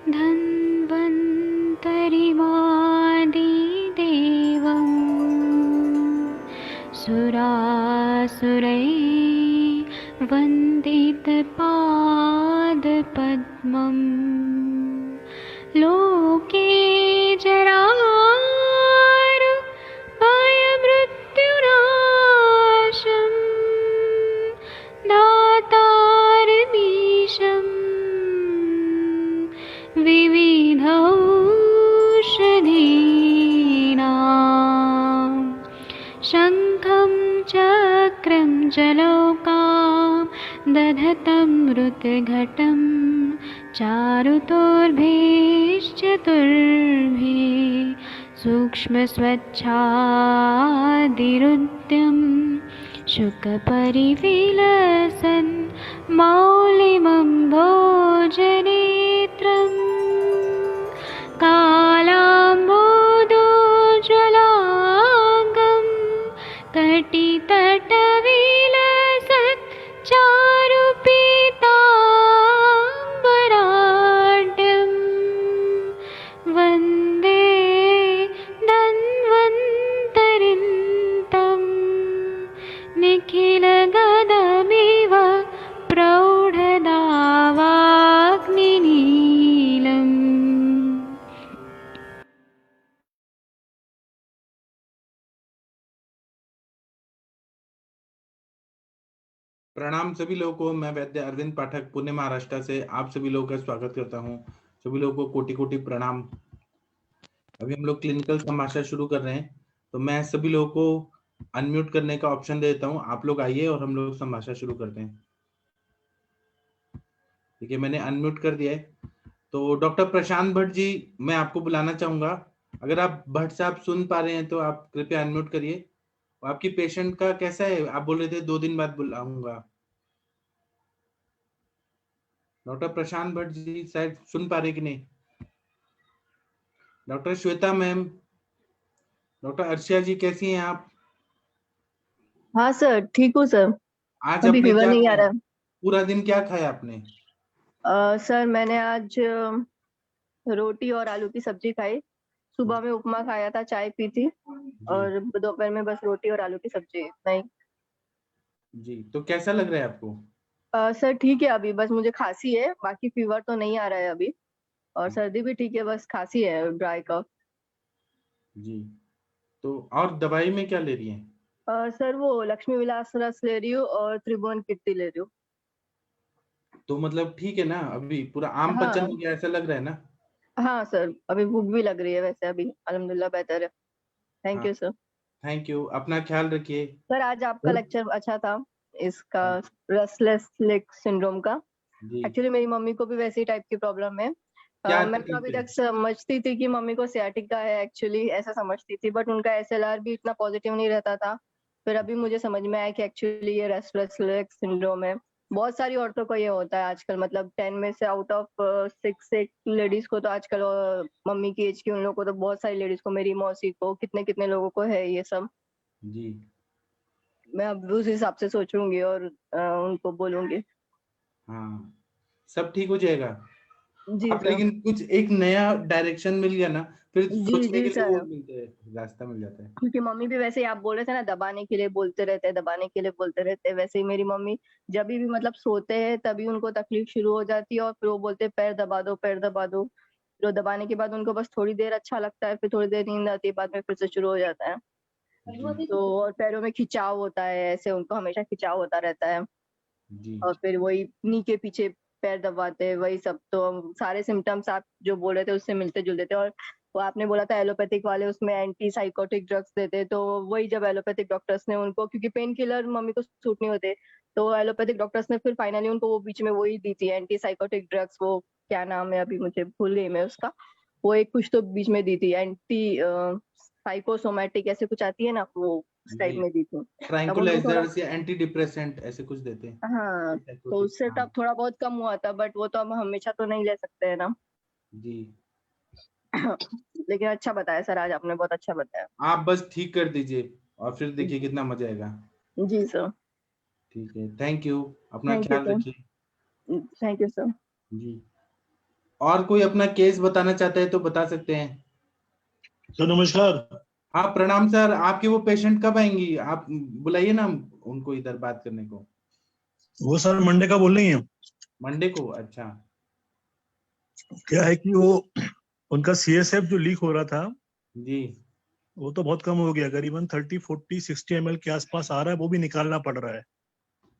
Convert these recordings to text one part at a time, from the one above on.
धन्वन्तरिमादिदेवम् सुरासुरैः वन्दितपादपद्मम् लोके जरामृत्युनाशम् दातारमीशम् विविधौषधीनां शङ्खं चक्रं जलौकां दधतं मृतघटं चारुतोर्भैश्चतुर्भिः सूक्ष्मस्वच्छादिरुद्यं शुकपरिविलसन् मौलिमम्भोजनेत्रम् कालाम्बोदोज्ज्वलाङ्गं कटितटविलसत् चारुपीताम्बराढ्यं वन्दे धन्वन्तरिन्तं निखिलगदमिव प्रौढदावाग्निनीलम्। प्रणाम सभी लोगों को। मैं वैद्य अरविंद पाठक पुणे महाराष्ट्र से आप सभी लोगों का स्वागत करता हूं। सभी लोगों को कोटि कोटि प्रणाम। अभी हम लोग क्लिनिकल तमाशा शुरू कर रहे हैं, तो मैं सभी लोगों को अनम्यूट करने का ऑप्शन देता हूं। आप लोग आइए और हम लोग तमाशा शुरू करते हैं। ठीक है, मैंने अनम्यूट कर दिया है। तो डॉक्टर प्रशांत भट्ट जी, मैं आपको बुलाना चाहूंगा। अगर आप भट्ट साहब सुन पा रहे हैं तो आप कृपया अनम्यूट करिए। आपकी पेशेंट का कैसा है? आप बोल रहे थे 2 दिन बाद बुलाऊंगा। डॉक्टर प्रशांत भट्ट जी शायद सुन पा रहे कि नहीं? Doctor Shweta ma'am, doctor Arshia ji, कैसी हैं आप? हाँ सर, ठीक हूँ सर। आज अभी आपने फीवर क्या नहीं आ खाया? रहा है। पूरा दिन क्या खाया आपने? सर मैंने आज रोटी और आलू की सब्जी खाई। सुबह में उपमा खाया था, चाय पी थी, जी और दोपहर में बस रोटी और आलू की सब्जी, नहीं। जी, तो कैसा लग रहा है आपको? सर ठीक है, अभी बस मुझे खांसी है, बाकी फीवर तो नहीं आ रहा है अभी। और सर्दी भी ठीक है, बस खांसी है, ड्राई कफ। जी, तो और दवाई में क्या ले रही हैं? सर वो लक्ष्मी विलास रस ले रही हूँ और त्रिभुवन कीर्ति ले रही हूँ। तो मतलब ठीक है ना? अभी पूरा आम पचन हाँ हो गया ऐसा लग रहा है ना? हाँ सर, अभी भूख भी लग रही है, वैसे अभी अल्हम्दुलिल्लाह बेहतर है। थैंक हाँ, यू सर। Thank you. अपना ख्याल रखिए। सर आज आपका और लेक्चर अच्छा था, इसका रेस्टलेस लेग सिंड्रोम का। जी, एक्चुअली मेरी मम्मी को भी वैसी टाइप की प्रॉब्लम है। क्या मैं तो तकलीफ अभी है? तक समझती थी कि मम्मी को सियाटिका है, एक्चुअली ऐसा समझती थी, बट उनका एसएलआर भी इतना पॉजिटिव नहीं रहता था। फिर अभी मुझे समझ में आया कि एक्चुअली ये रेस्टलेस लेग सिंड्रोम है। बहुत सारी औरतों को ये होता है आजकल, मतलब 10 में से आउट ऑफ 6 एक लेडीज को तो आजकल, मम्मी की एज की उन लोगों को तो बहुत सारी लेडीज को, मेरी मौसी को, कितने कितने लोगों को है ये सब। जी, मैं अब उस हिसाब से सोचूंगी और उनको बोलूंगी। हाँ, सब ठीक हो जाएगा। जी आप सर। लेकिन कुछ एक नया डायरेक्शन मिल गया ना, फिर जी सोचने जी के लिए वो सर, मिलते हैं, रास्ता मिल जाता है। क्योंकि मम्मी भी वैसे ही, आप बोल रहे थे ना, दबाने के लिए बोलते रहते हैं, दबाने के लिए बोलते रहते हैं, वैसे ही मेरी मम्मी जब भी मतलब सोते हैं तभी उनको तकलीफ शुरू हो जाती है, और फिर वो बोलते हैं पैर दबा दो, पैर दबा दो। फिर वो दबाने के बाद उनको बस थोड़ी देर अच्छा लगता है, फिर थोड़ी देर नींद आती है, बाद में फिर से शुरू हो जाता है। जी, तो और पैरों में खिंचाव होता है, ऐसे उनको हमेशा खिंचाव होता रहता है। जी, और फिर वही नी के पीछे पैर दबाते हैं, वही सब। तो हम सारे सिम्टम्स आप जो बोल रहे थे उससे मिलते जुलते थे। और वो आपने बोला था एलोपैथिक वाले उसमें एंटी साइकोटिक ड्रग्स देते हैं, तो वही जब एलोपैथिक डॉक्टर्स ने उनको, क्योंकि पेन किलर मम्मी को सूट नहीं होते, तो एलोपैथिक डॉक्टर्स ने फिर फाइनली उनको वो बीच में वही दी थी एंटी साइकोटिक ड्रग्स। वो क्या नाम है, अभी मुझे भूल गई मैं उसका। वो एक कुछ तो बीच में दी थी, एंटी साइकोसोमैटिक ऐसे कुछ आती है ना, वो उस टाइप जी, में दी थी। तब उनको थोड़ा, ट्रैंकुलाइजर्स या एंटी डिप्रेसेंट ऐसे कुछ देते हैं। हाँ, तो Antipsychotic, उससे हाँ, तब थोड़ा बहुत कम हुआ था, बट वो तो हम हमेशा तो नहीं ले सकते हैं ना। जी। लेकिन अच्छा बताया सर, आज आपने बहुत अच्छा बताया। आप बस ठीक कर दीजिए और फिर देखिए कितना मजा आएगा। जी सर। ठीक है, थैंक यू। अपना थैंक यू ख्याल सर। रखिए। Thank you sir. जी। और कोई अपना केस बताना चाहता है तो बता सकते हैं। सर नमस्कार। हाँ प्रणाम सर, आपके वो पेशेंट कब आएंगी? आप बुलाइए ना उनको इधर बात करने को। वो सर मंडे का बोल रही हैं। मंडे को? अच्छा। क्या है कि वो उनका CSF जो लीक हो रहा था जी। वो तो बहुत कम हो गया, करीबन 30, 40, 60 ml के आसपास आ रहा है, वो भी निकालना पड़ रहा है।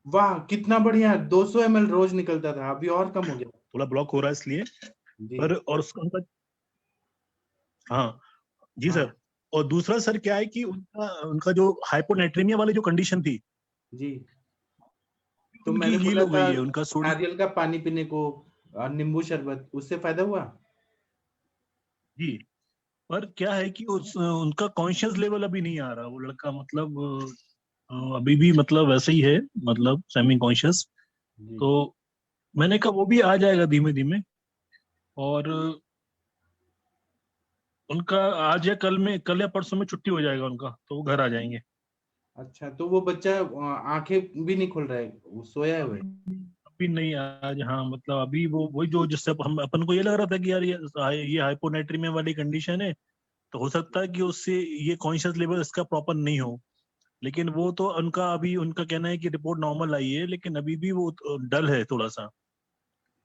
वाह कितना बढ़िया, 200 ml रोज निकलता था, अभी और कम हो गया। थोड़ा ब्लॉक हो रहा है इसलिए। जी। पर और उनका हाँ जी हाँ। सर। और दूसरा सर क्या है कि उनका उनका जो हाइपोनेट्रीमिया वाली जो कंडीशन थी जी। तो उनकी मैंने हील बोला हो था गई है, उनका सोडियम। नारियल का पानी पीने को और नींबू शरबत, उससे फायदा हुआ? जी। पर क्या है कि उनका कॉन्शियस लेवल अभी नहीं आ रहा, वो लड़का मतलब अभी भी मतलब वैसे ही है, मतलब सेमी कॉन्शियस। जी। तो मैंने कहा वो भी आ जाएगा धीमे धीमे। और उनका आज या कल या परसों में छुट्टी हो जाएगा उनका, तो वो घर आ जाएंगे। अच्छा, तो वो बच्चा आंखें भी नहीं खोल रहा है, वो सोया है अभी वो? अभी नहीं आज, हाँ मतलब अभी वो वही जो जिससे हम अपन को ये लग रहा था कि यार ये हाइपोनेट्रीमिया वाली कंडीशन है, तो हो सकता है कि उससे ये कॉन्शियस लेवल इसका प्रॉपर नहीं हो। लेकिन वो तो उनका अभी उनका कहना है कि रिपोर्ट नॉर्मल आई है, लेकिन अभी भी वो डल है थोड़ा सा।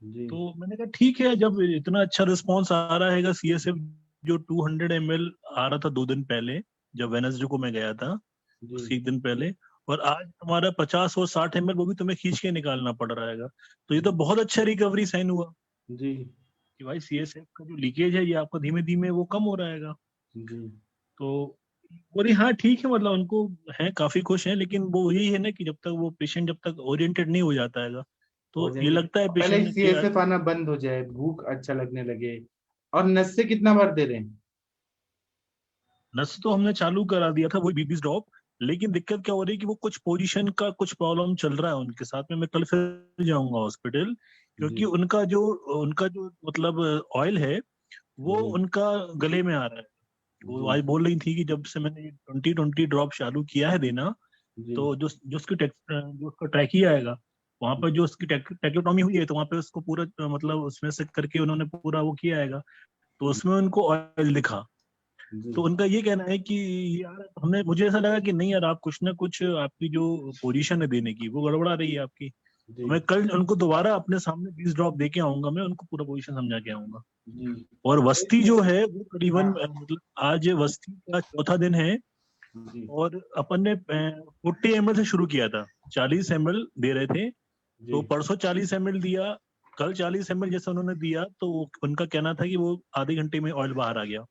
जी। तो मैंने कहा ठीक है, जब इतना अच्छा रिस्पॉन्स आ रहा है CSF जो 200 ml आ रहा था 2 दिन पहले, जब वेनसडे को मैं गया था जी। उसके 1 दिन पहले, और आज हमारा 50 और 60 ml वो भी तुम्हें खींच के निकालना पड़ रहा है। तो ये तो बहुत अच्छा रिकवरी साइन हुआ जी। कि भाई CSF का जो लीकेज है ये आपका धीमे धीमे वो कम हो रहा है। जी। तो बोली हाँ ठीक है, मतलब उनको है काफी खुश है, लेकिन वो यही है ना कि जब तक वो पेशेंट जब तक ओरिएंटेड नहीं हो जाता है हो तो ये जाएंगे, लगता है और पहले पेशेंट ने कि यार सीएसएफ आना बंद हो जाए, भूख अच्छा लगने लगे। और नस से कितना बार दे रहे हैं? नस तो हमने चालू करा दिया था वही बीबी ड्रॉप। लेकिन दिक्कत क्या हो रही है कि वो कुछ पोजीशन का कुछ प्रॉब्लम चल रहा है उनके साथ में। मैं कल फिर जाऊंगा हॉस्पिटल, क्योंकि जी। उनका जो मतलब ऑयल है वो जी। उनका गले में आ रहा है। वो जी। आज बोल रही थी कि जब से मैंने 20 ड्रॉप चालू किया है देना, जी। तो जो उसका ट्रैकी आएगा वहां पर, जो उसकी टैक्योटॉमी हुई है, तो वहां पे उसको पूरा मतलब उसमें से करके उन्होंने पूरा वो किया आएगा, तो उसमें उनको ऑयल दिखा। जी। तो उनका ये कहना है कि यार हमने मुझे ऐसा लगा कि नहीं यार, आप कुछ ना कुछ आपकी जो पोजीशन है देने की वो गड़बड़ा रही है आपकी। तो जी। मैं कल उनको दोबारा अपने सामने 20 ड्रॉप दे के आऊंगा, मैं उनको पूरा पोजीशन समझा के आऊंगा। जी। और वस्ती जो है वो करीबन हाँ। मतलब आज वस्ती का चौथा दिन है, जी। और अपन ने 40 ml से शुरू किया था, 40 ml दे रहे थे। जी। तो परसों 40 ml दिया, कल 40 ml जैसे उन्होंने दिया, तो उनका कहना था कि वो आधे घंटे में ऑयल बाहर आ गया।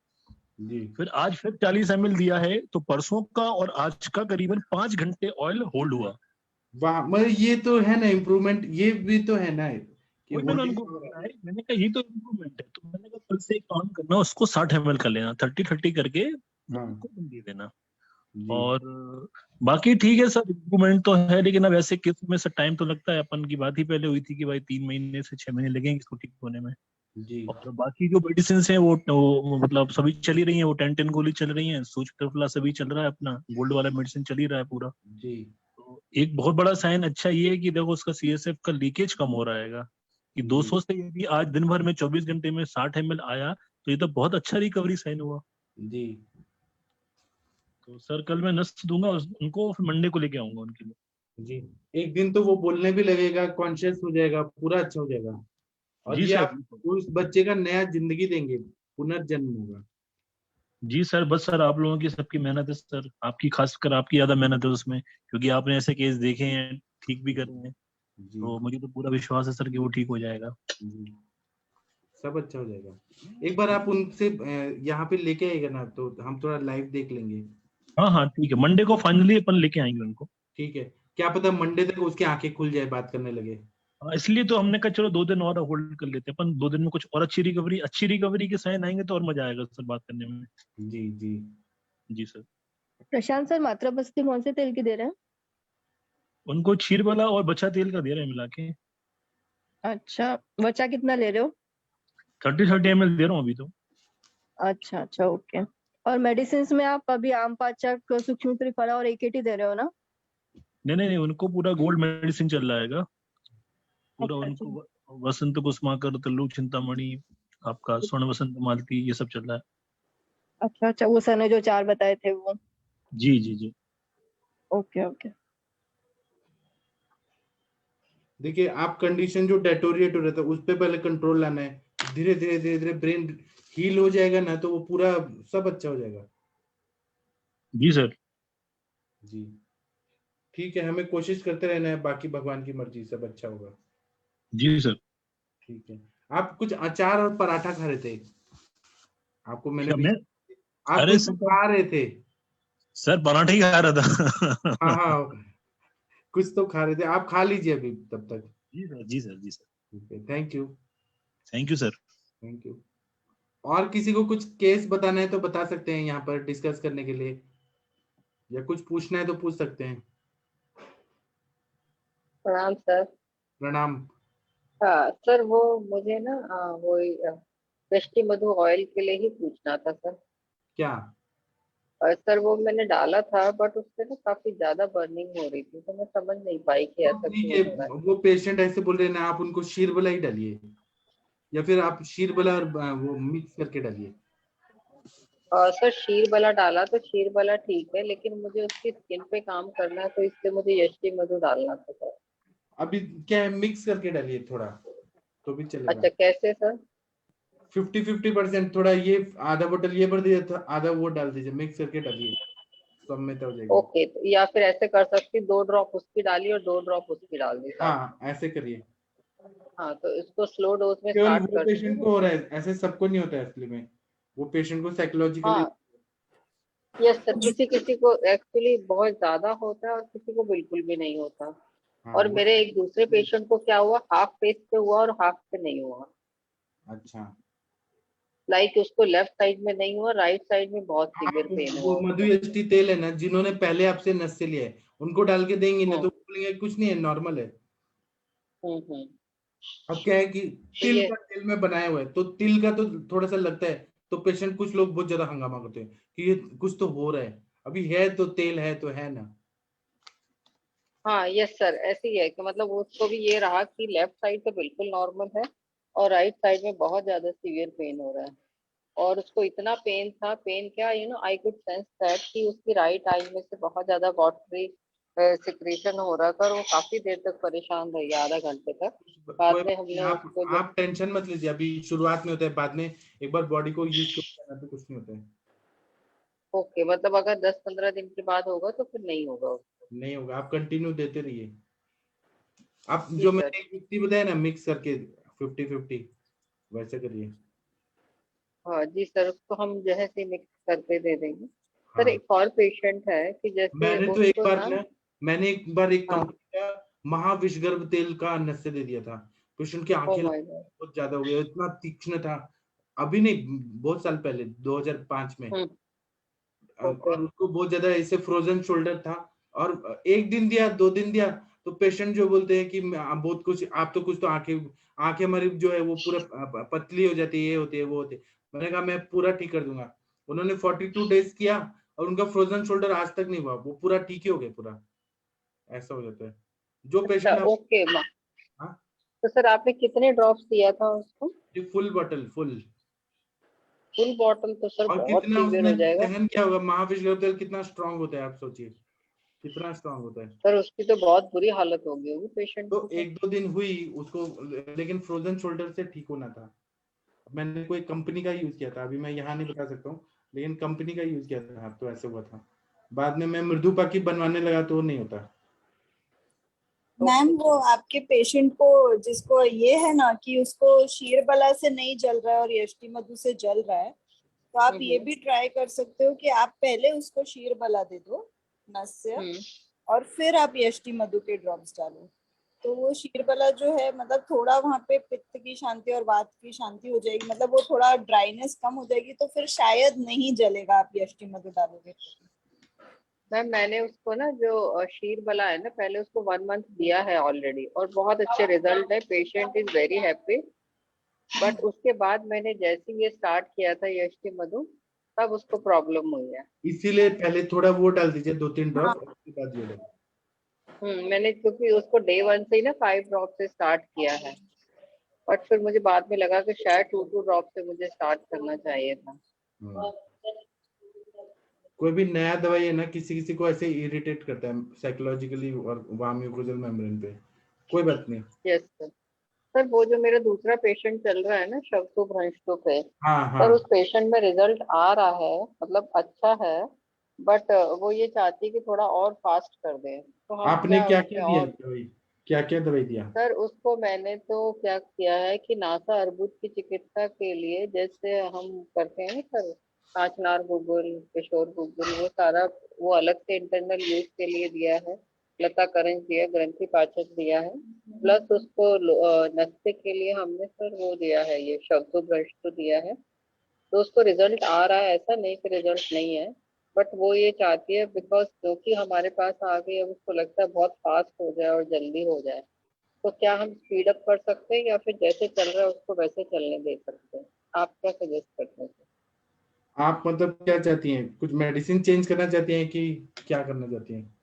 जी। फिर आज फिर 40 ml दिया है, तो परसों का और आज का करीबन 5 घंटे ऑयल होल्ड हुआ। वाह, मतलब ये तो है ना इम्प्रूवमेंट, ये भी तो है ना कि वही मैंने होल्डिंग उनको हो रहा बोला है, मैंने कहा ये तो इम्प्रूवमेंट है। तो मैंने कहा कल से एक काम करना, उसको 60 ml कर लेना, 30-30 करके है। वो हाँ। उनको दे देना। जी। और बाकी ठीक है सर, इम्प्रूवमेंट तो है, लेकिन अब ऐसे केस में सर टाइम तो लगता है। अपन की बात ही पहले हुई थी कि भाई 3 महीने से 6 महीने लगेंगे इसको ठीक होने में। जी। और बाकी जो मेडिसिन है वो मतलब सभी चली रही हैं, वो 10 गोली चल रही हैं, सूच त्रिफला सभी चल रहा है, अपना गोल्ड वाला मेडिसिन चल ही रहा है पूरा। जी। तो एक बहुत बड़ा साइन अच्छा ये है कि देखो उसका CSF का लीकेज कम हो रहा है कि जी। 200 से यदि आज दिन भर में 24 घंटे में 60 ml आया, तो ये तो बहुत अच्छा रिकवरी साइन हुआ। जी। तो सर कल मैं नस दूंगा उनको, फिर मंडे को लेके आऊंगा उनके लिए। जी। एक दिन तो वो बोलने भी लगेगा, कॉन्शियस हो जाएगा, पूरा अच्छा हो जाएगा। और जी ये सर आप उस बच्चे का नया जिंदगी देंगे, पुनर्जन्म होगा। जी सर, बस सर आप लोगों की सबकी मेहनत है सर, आपकी खासकर आपकी ज्यादा मेहनत है उसमें, क्योंकि आपने ऐसे केस देखे हैं, ठीक भी करे हैं। जी। तो मुझे तो पूरा विश्वास है सर कि वो ठीक हो जाएगा। जी। सब अच्छा हो जाएगा। एक बार आप उनसे यहाँ पे लेके आएगा ना, तो हम थोड़ा लाइव देख लेंगे। हाँ हाँ ठीक है, मंडे को फाइनली अपन लेके आएंगे उनको। ठीक है, क्या पता मंडे तक उसकी आंखें खुल जाए, बात करने लगे। हाँ, इसलिए तो हमने कहा चलो 2 दिन और होल्ड कर लेते हैं अपन, 2 दिन में कुछ और अच्छी रिकवरी के साइन आएंगे तो और मजा आएगा सर बात करने में। जी। जी। जी सर। प्रशांत सर, मात्रा बस्ती कौन से तेल की दे रहे हैं? उनको क्षीर वाला और बचा तेल का दे रहे हैं मिला के। अच्छा, बचा कितना ले रहे हो? 30 ml दे रहा हूँ अभी तो। अच्छा अच्छा, ओके। और मेडिसिन में आप अभी आम पाचक, सूक्ष्म त्रिफला और AKT दे रहे हो ना? नहीं नहीं नहीं, उनको पूरा गोल्ड मेडिसिन चल रहा है पूरा। अच्छा अच्छा। उनको वसंत कुसुमाकर, तल्लू चिंतामणि, आपका स्वर्ण वसंत मालती ये सब चल रहा है। अच्छा अच्छा, वो सर ने जो 4 बताए थे वो। जी जी जी। Okay okay. देखिए आप कंडीशन जो डेटोरिएट हो रहा था उस पे पहले कंट्रोल लाना है, धीरे धीरे धीरे धीरे ब्रेन हील हो जाएगा ना तो वो पूरा सब अच्छा हो जाएगा। जी सर। जी ठीक है, हमें कोशिश करते रहना है, बाकी भगवान की मर्जी, सब अच्छा होगा। जी सर। ठीक है, आप कुछ अचार और पराठा खा रहे थे, आपको मैंने क्या भी, मैं? आप अरे कुछ सर, खा रहे थे। सर पराठा ही खा रहा हाँ था। हाँ, कुछ तो खा रहे थे, आप खा लीजिए अभी तब तक। जी सर जी सर जी सर। ठीक है, thank you. Thank you sir. Thank you. और किसी को कुछ केस बताना है तो बता सकते हैं यहाँ पर डिस्कस करने के लिए, या कुछ पूछना है तो पूछ सकते हैं। प्रणाम सर। प्रणाम। हाँ सर, वो मुझे ना वो वृष्टि मधु ऑयल के लिए ही पूछना था सर। क्या? सर वो मैंने डाला था बट उससे ना काफी ज्यादा बर्निंग हो रही थी, तो मैं समझ नहीं पाई कि तो ऐसा ठीक क्यों है, हो रहा है। वो पेशेंट ऐसे बोल रहे हैं ना, आप उनको शीरबला ही डालिए, या फिर आप शीरबला और वो मिक्स करके डालिए। सर शीर बला डाला तो शीर बला ठीक है, लेकिन मुझे उसकी स्किन पे काम करना है, तो इससे मुझे यष्टि मधु डालना था सर। अभी क्या है, मिक्स करके डालिए थोड़ा तो भी चलेगा। अच्छा, कैसे सर? 50-50%, थोड़ा ये आधा बोतल ये भर दीजिए, आधा वो डाल दीजिए, मिक्स करके डालिए, सब में हो जाएगी। ओके, तो या फिर ऐसे कर सकती, 2 ड्रॉप उसकी डाली और 2 ड्रॉप उसकी डाल दी साथ। हाँ ऐसे करिए। हाँ, तो इसको स्लो डोज में केवल स्टार्ट वो करती पेशेंट हूँ। को हो रहा है, ऐसे सबको नहीं होता है असली में, वो पेशेंट को साइकोलॉजिकली। हाँ यस सर, किसी किसी को एक्चुअली बहुत ज्यादा होता है और किसी को बिल्कुल भी नहीं होता। हाँ और वो, मेरे एक दूसरे पेशेंट को क्या हुआ, हाफ फेस पे हुआ और हाफ पे नहीं हुआ। अच्छा। लाइक उसको लेफ्ट साइड में नहीं हुआ, राइट साइड में बहुत हाँ सीवियर पेन हुआ वो मधु उसको। एस्टी तेल है ना, जिन्होंने पहले आपसे नस से लिया है उनको डाल के देंगे ना हम्म तो बोलेंगे कुछ नहीं है, नॉर्मल है। हम्म। अब क्या है कि तो तिल ये का तेल में बनाया हुआ है, तो तिल का तो थोड़ा सा लगता है, तो पेशेंट कुछ लोग बहुत ज्यादा हंगामा करते हैं कि ये कुछ तो हो रहा है, अभी है तो तेल है तो है ना। हाँ यस सर, ऐसे ही है कि मतलब उसको भी ये रहा कि लेफ्ट साइड तो बिल्कुल नॉर्मल है और राइट साइड में बहुत ज्यादा सीवियर पेन हो रहा है। और उसको इतना पेन था, पेन क्या, आई कुड सेंस दैट कि उसकी राइट आई में से बहुत ज्यादा वाटरी सिक्रेशन हो रहा था और वो काफी देर तक परेशान रही, आधा घंटे तक। कोई बाद में बात नहीं, हमने उसको जब आप टेंशन मत लीजिए, अभी शुरुआत में होता है, बाद में एक बार बॉडी को यूज करना तो कुछ नहीं होता है। ओके, मतलब अगर 10-15 दिन के बाद होगा तो फिर नहीं होगा उसको। नहीं होगा, आप कंटिन्यू देते रहिए। आप जी जो सर। मैंने युक्ति बताया ना, मिक्स करके 50-50 वैसे करिए। हाँ जी सर, उसको हम जो है से मिक्स करके दे देंगे। सर हाँ एक और पेशेंट है कि जैसे मैंने तो उसको ना, एक बार एक हाँ, कंपनी का महाविषगर्भ तेल का नशे दे दिया था, पेशेंट की ओ आंखें माय गॉड। बहुत ज्यादा हो गई, इतना तीक्ष्ण था। अभी नहीं, बहुत साल पहले 2005 में। हम्म। ओके। और उसको बहुत ज्यादा ऐसे फ्रोजन शोल्डर था, और एक दिन दिया, 2 दिन दिया, तो पेशेंट जो बोलते हैं कि बहुत कुछ, आप तो कुछ तो आंखें आंखें हमारी जो है वो पूरा पतली हो जाती है, ये होती है वो होती है। मैंने कहा मैं पूरा ठीक कर दूंगा। उन्होंने 42 डेज किया और उनका फ्रोजन शोल्डर आज तक नहीं हुआ, वो पूरा ठीक ही हो गया पूरा। ऐसा हो जाता है जो अच्छा पेशेंट आप। ओके। हाँ, तो सर आपने कितने ड्रॉप्स दिया था उसको? Full bottle full. Full bottle तो सर और बहुत कितना सीवियर उसमें हो जाएगा। दहन क्या होगा, महाविषगर्भ तेल कितना स्ट्रांग होता है, आप सोचिए कितना स्ट्रांग होता है। सर उसकी तो बहुत बुरी हालत हो गई होगी पेशेंट तो की तो। 1-2 दिन हुई उसको, लेकिन फ्रोजन शोल्डर से ठीक होना था। मैंने कोई कंपनी का यूज किया था, अभी मैं यहाँ नहीं बता सकता हूँ, लेकिन कंपनी का यूज किया था तो ऐसे हुआ था। बाद में मैं मृदुपाकी बनवाने लगा तो नहीं होता। मैम वो आपके पेशेंट को जिसको ये है ना कि उसको शीरबला से नहीं जल रहा है और यष्टि मधु से जल रहा है, तो आप ये भी ट्राई कर सकते हो कि आप पहले उसको शीरबला दे दो नस से और फिर आप यष्टि मधु के ड्रॉप्स डालो। तो वो शीरबला जो है मतलब थोड़ा वहाँ पे पित्त की शांति और वात की शांति हो जाएगी, मतलब वो थोड़ा ड्राइनेस कम हो जाएगी, तो फिर शायद नहीं जलेगा आप यष्टि मधु डालोगे। मैम मैंने उसको ना जो शीर बला है ना, पहले उसको 1 मंथ दिया है ऑलरेडी और बहुत अच्छे रिजल्ट है, patient is very happy. But उसके बाद मैंने जैसे ही ये स्टार्ट किया था यष्टि मधु, तब उसको प्रॉब्लम हुई है। इसीलिए पहले थोड़ा वो डाल दीजिए 2-3 हाँ। ड्रॉप, उसके बाद ये डालिए। मैंने क्योंकि उसको डे 1 से ही ना 5 ड्रॉप से स्टार्ट किया है। बट फिर मुझे बाद में लगा कि शायद 2 ड्रॉप से मुझे स्टार्ट करना चाहिए था। हाँ। कोई भी नया दवाई है ना, किसी किसी को ऐसे इरिटेट करता है साइकोलॉजिकली और वार्म म्यूकोजल मेम्ब्रेन पे। कोई बात नहीं। Yes sir. सर वो जो मेरा दूसरा पेशेंट चल रहा है ना शवसु भ्रंशु पे, हाँ सर हाँ। उस पेशेंट में रिजल्ट आ रहा है, मतलब अच्छा है, बट वो ये चाहती है कि थोड़ा और फास्ट कर दे, तो हम आपने क्या क्या उसमें क्या दिया और। दवाई? क्या क्या दवाई दिया? सर उसको मैंने तो क्या किया है कि नासा अर्बुद की चिकित्सा के लिए जैसे हम करते हैं ना सर, कांचनार गुगुल, किशोर गुगुल, वो सारा वो अलग से इंटरनल यूज के लिए दिया है, लता करंज दिया, ग्रंथि पाचक दिया है, प्लस उसको नस्ते के लिए हमने सर वो दिया है, ये शब्दो भ्रष्ट दिया है। तो उसको रिजल्ट आ रहा है, ऐसा नहीं कि रिजल्ट नहीं है, बट वो ये चाहती है बिकॉज क्योंकि हमारे पास आ गई, अब उसको लगता है बहुत फास्ट हो जाए और जल्दी हो जाए। तो क्या हम स्पीड अप कर सकते हैं या फिर जैसे चल रहा है उसको वैसे चलने दे सकते हैं? आप क्या सजेस्ट करते हैं? आप मतलब क्या चाहती हैं, कुछ मेडिसिन चेंज करना चाहती हैं कि क्या करना चाहती हैं?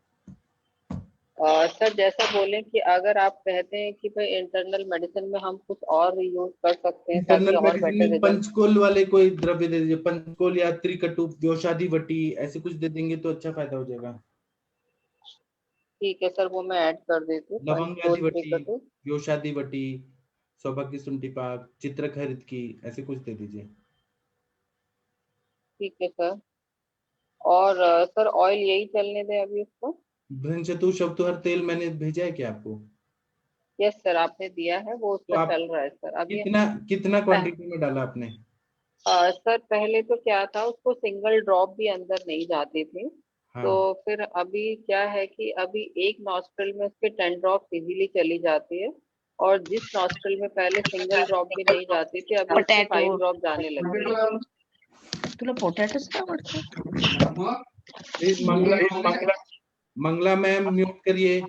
सर जैसा बोले कि अगर आप कहते हैं कि भाई इंटरनल मेडिसिन में हम कुछ और यूज कर सकते हैं ताकि इंटरनल और मेडिसिन बेटर में रिजल्ट। पंचकोल वाले कोई द्रव्य दे दीजिए, पंचकोल या त्रिकटु, व्योषादि वटी, ऐसे कुछ दे देंगे तो अच्छा फायदा हो जाएगा। ठीक है सर, वो मैं ऐड कर देती हूँ, पंचकोल लवंगादि वटी, त्रिकटु। व्योषादि वटी, सौभाग्य सुंठी पाक, चित्रक हरित की, ऐसे कुछ दे दीजिए। ठीक है सर। और सर ऑयल यही चलने दें अभी उसको? भ्रंशतु शब्दोहर तेल मैंने भेजा है क्या आपको? यस सर, आपने दिया है, वो तो उसका आप चल रहा है सर अभी। कितना कितना क्वांटिटी में डाला आपने? सर पहले तो क्या था, उसको सिंगल ड्रॉप भी अंदर नहीं जाती थी, तो हाँ। फिर अभी क्या है कि अभी एक नॉस्ट्रल में उसके 10 ड्रॉप इजीली चली जाती है, और जिस नॉस्ट्रल में पहले सिंगल ड्रॉप भी नहीं जाती थी अभी उसमें 5 ड्रॉप जाने लगी है। तुला पोटॅटोच का आवडतं? प्लीज मंगला मैम म्यूट करिए।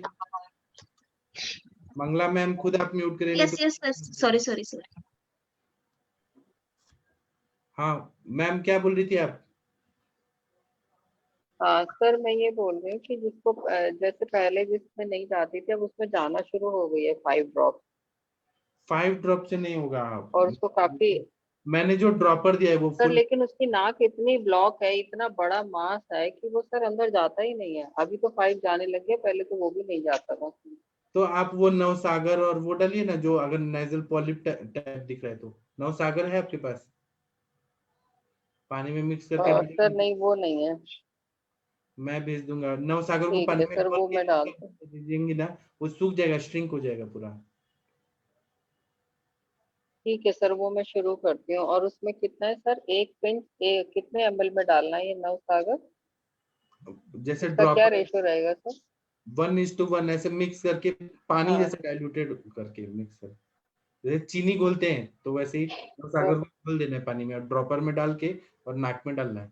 मंगला मैम खुद आप म्यूट करिए, नहीं यस तो। Yes sorry sorry sorry. हाँ मैम, क्या बोल रही थी आप? हाँ सर, मैं ये बोल रही हूँ कि जिसको जैसे पहले जिसमें नहीं जाती थी अब उसमें जाना शुरू हो गई है 5 ड्रॉप, 5 ड्रॉप से नहीं होगा। और उसको काफी। मैंने जो ड्रॉपर दिया है वो सर फुल। लेकिन उसकी नाक इतनी ब्लॉक है, इतना बड़ा मास है कि वो सर अंदर जाता ही नहीं है, अभी तो 5 जाने लगे, पहले तो वो भी नहीं जाता था। तो आप वो नवसागर और वो डालिए ना, जो अगर नेजल पॉलिप टाइप दिख रहा है तो। नवसागर है आपके पास? पानी में मिक्स करके सर डालिए। नहीं, वो नहीं है। मैं भेज दूंगा नवसागर को, ठीक पानी है में सर, घोल वो के मैं डालती हूँ। दे दीजिएंगे ना, वो सूख जाएगा, श्रिंक हो जाएगा पूरा। ठीक है सर, वो मैं शुरू करती हूँ। और उसमें कितना है सर, एक पिंच कितने ml में डालना है ये नवसागर? जैसे उसका क्या ड्रॉपर रेशियो रहेगा सर? 1:1 ऐसे मिक्स करके, पानी हाँ। जैसे डाइल्यूटेड करके मिक्स कर, जैसे चीनी घोलते हैं तो वैसे ही ओ, नवसागर को घोल देना है पानी में और ड्रॉपर में डाल के और नाक में डालना है।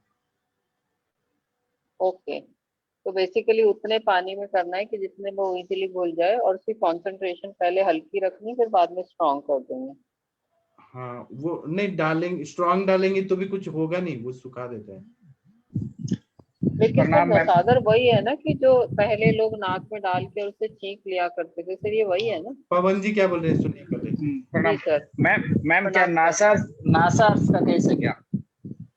ओके। तो बेसिकली उतने पानी में करना है कि जितने वो इजीली घुल जाए, और उसकी कॉन्सेंट्रेशन पहले हल्की रखनी, फिर बाद में स्ट्रॉन्ग कर देंगे। हाँ वो नहीं डालेंगे, स्ट्रॉन्ग डालेंगे तो भी कुछ होगा नहीं, वो सुखा देता है। लेकिन सर प्रणाम मैम। नौसागर वही है ना कि जो पहले लोग नाक में डाल के उसे छींक लिया करते थे, सर ये वही है ना? पवन जी क्या बोल रहे हैं, सुनिए पहले। प्रणाम जी सर। मैम। मैम क्या प्रणाम सर। नासा नासा का केस है क्या?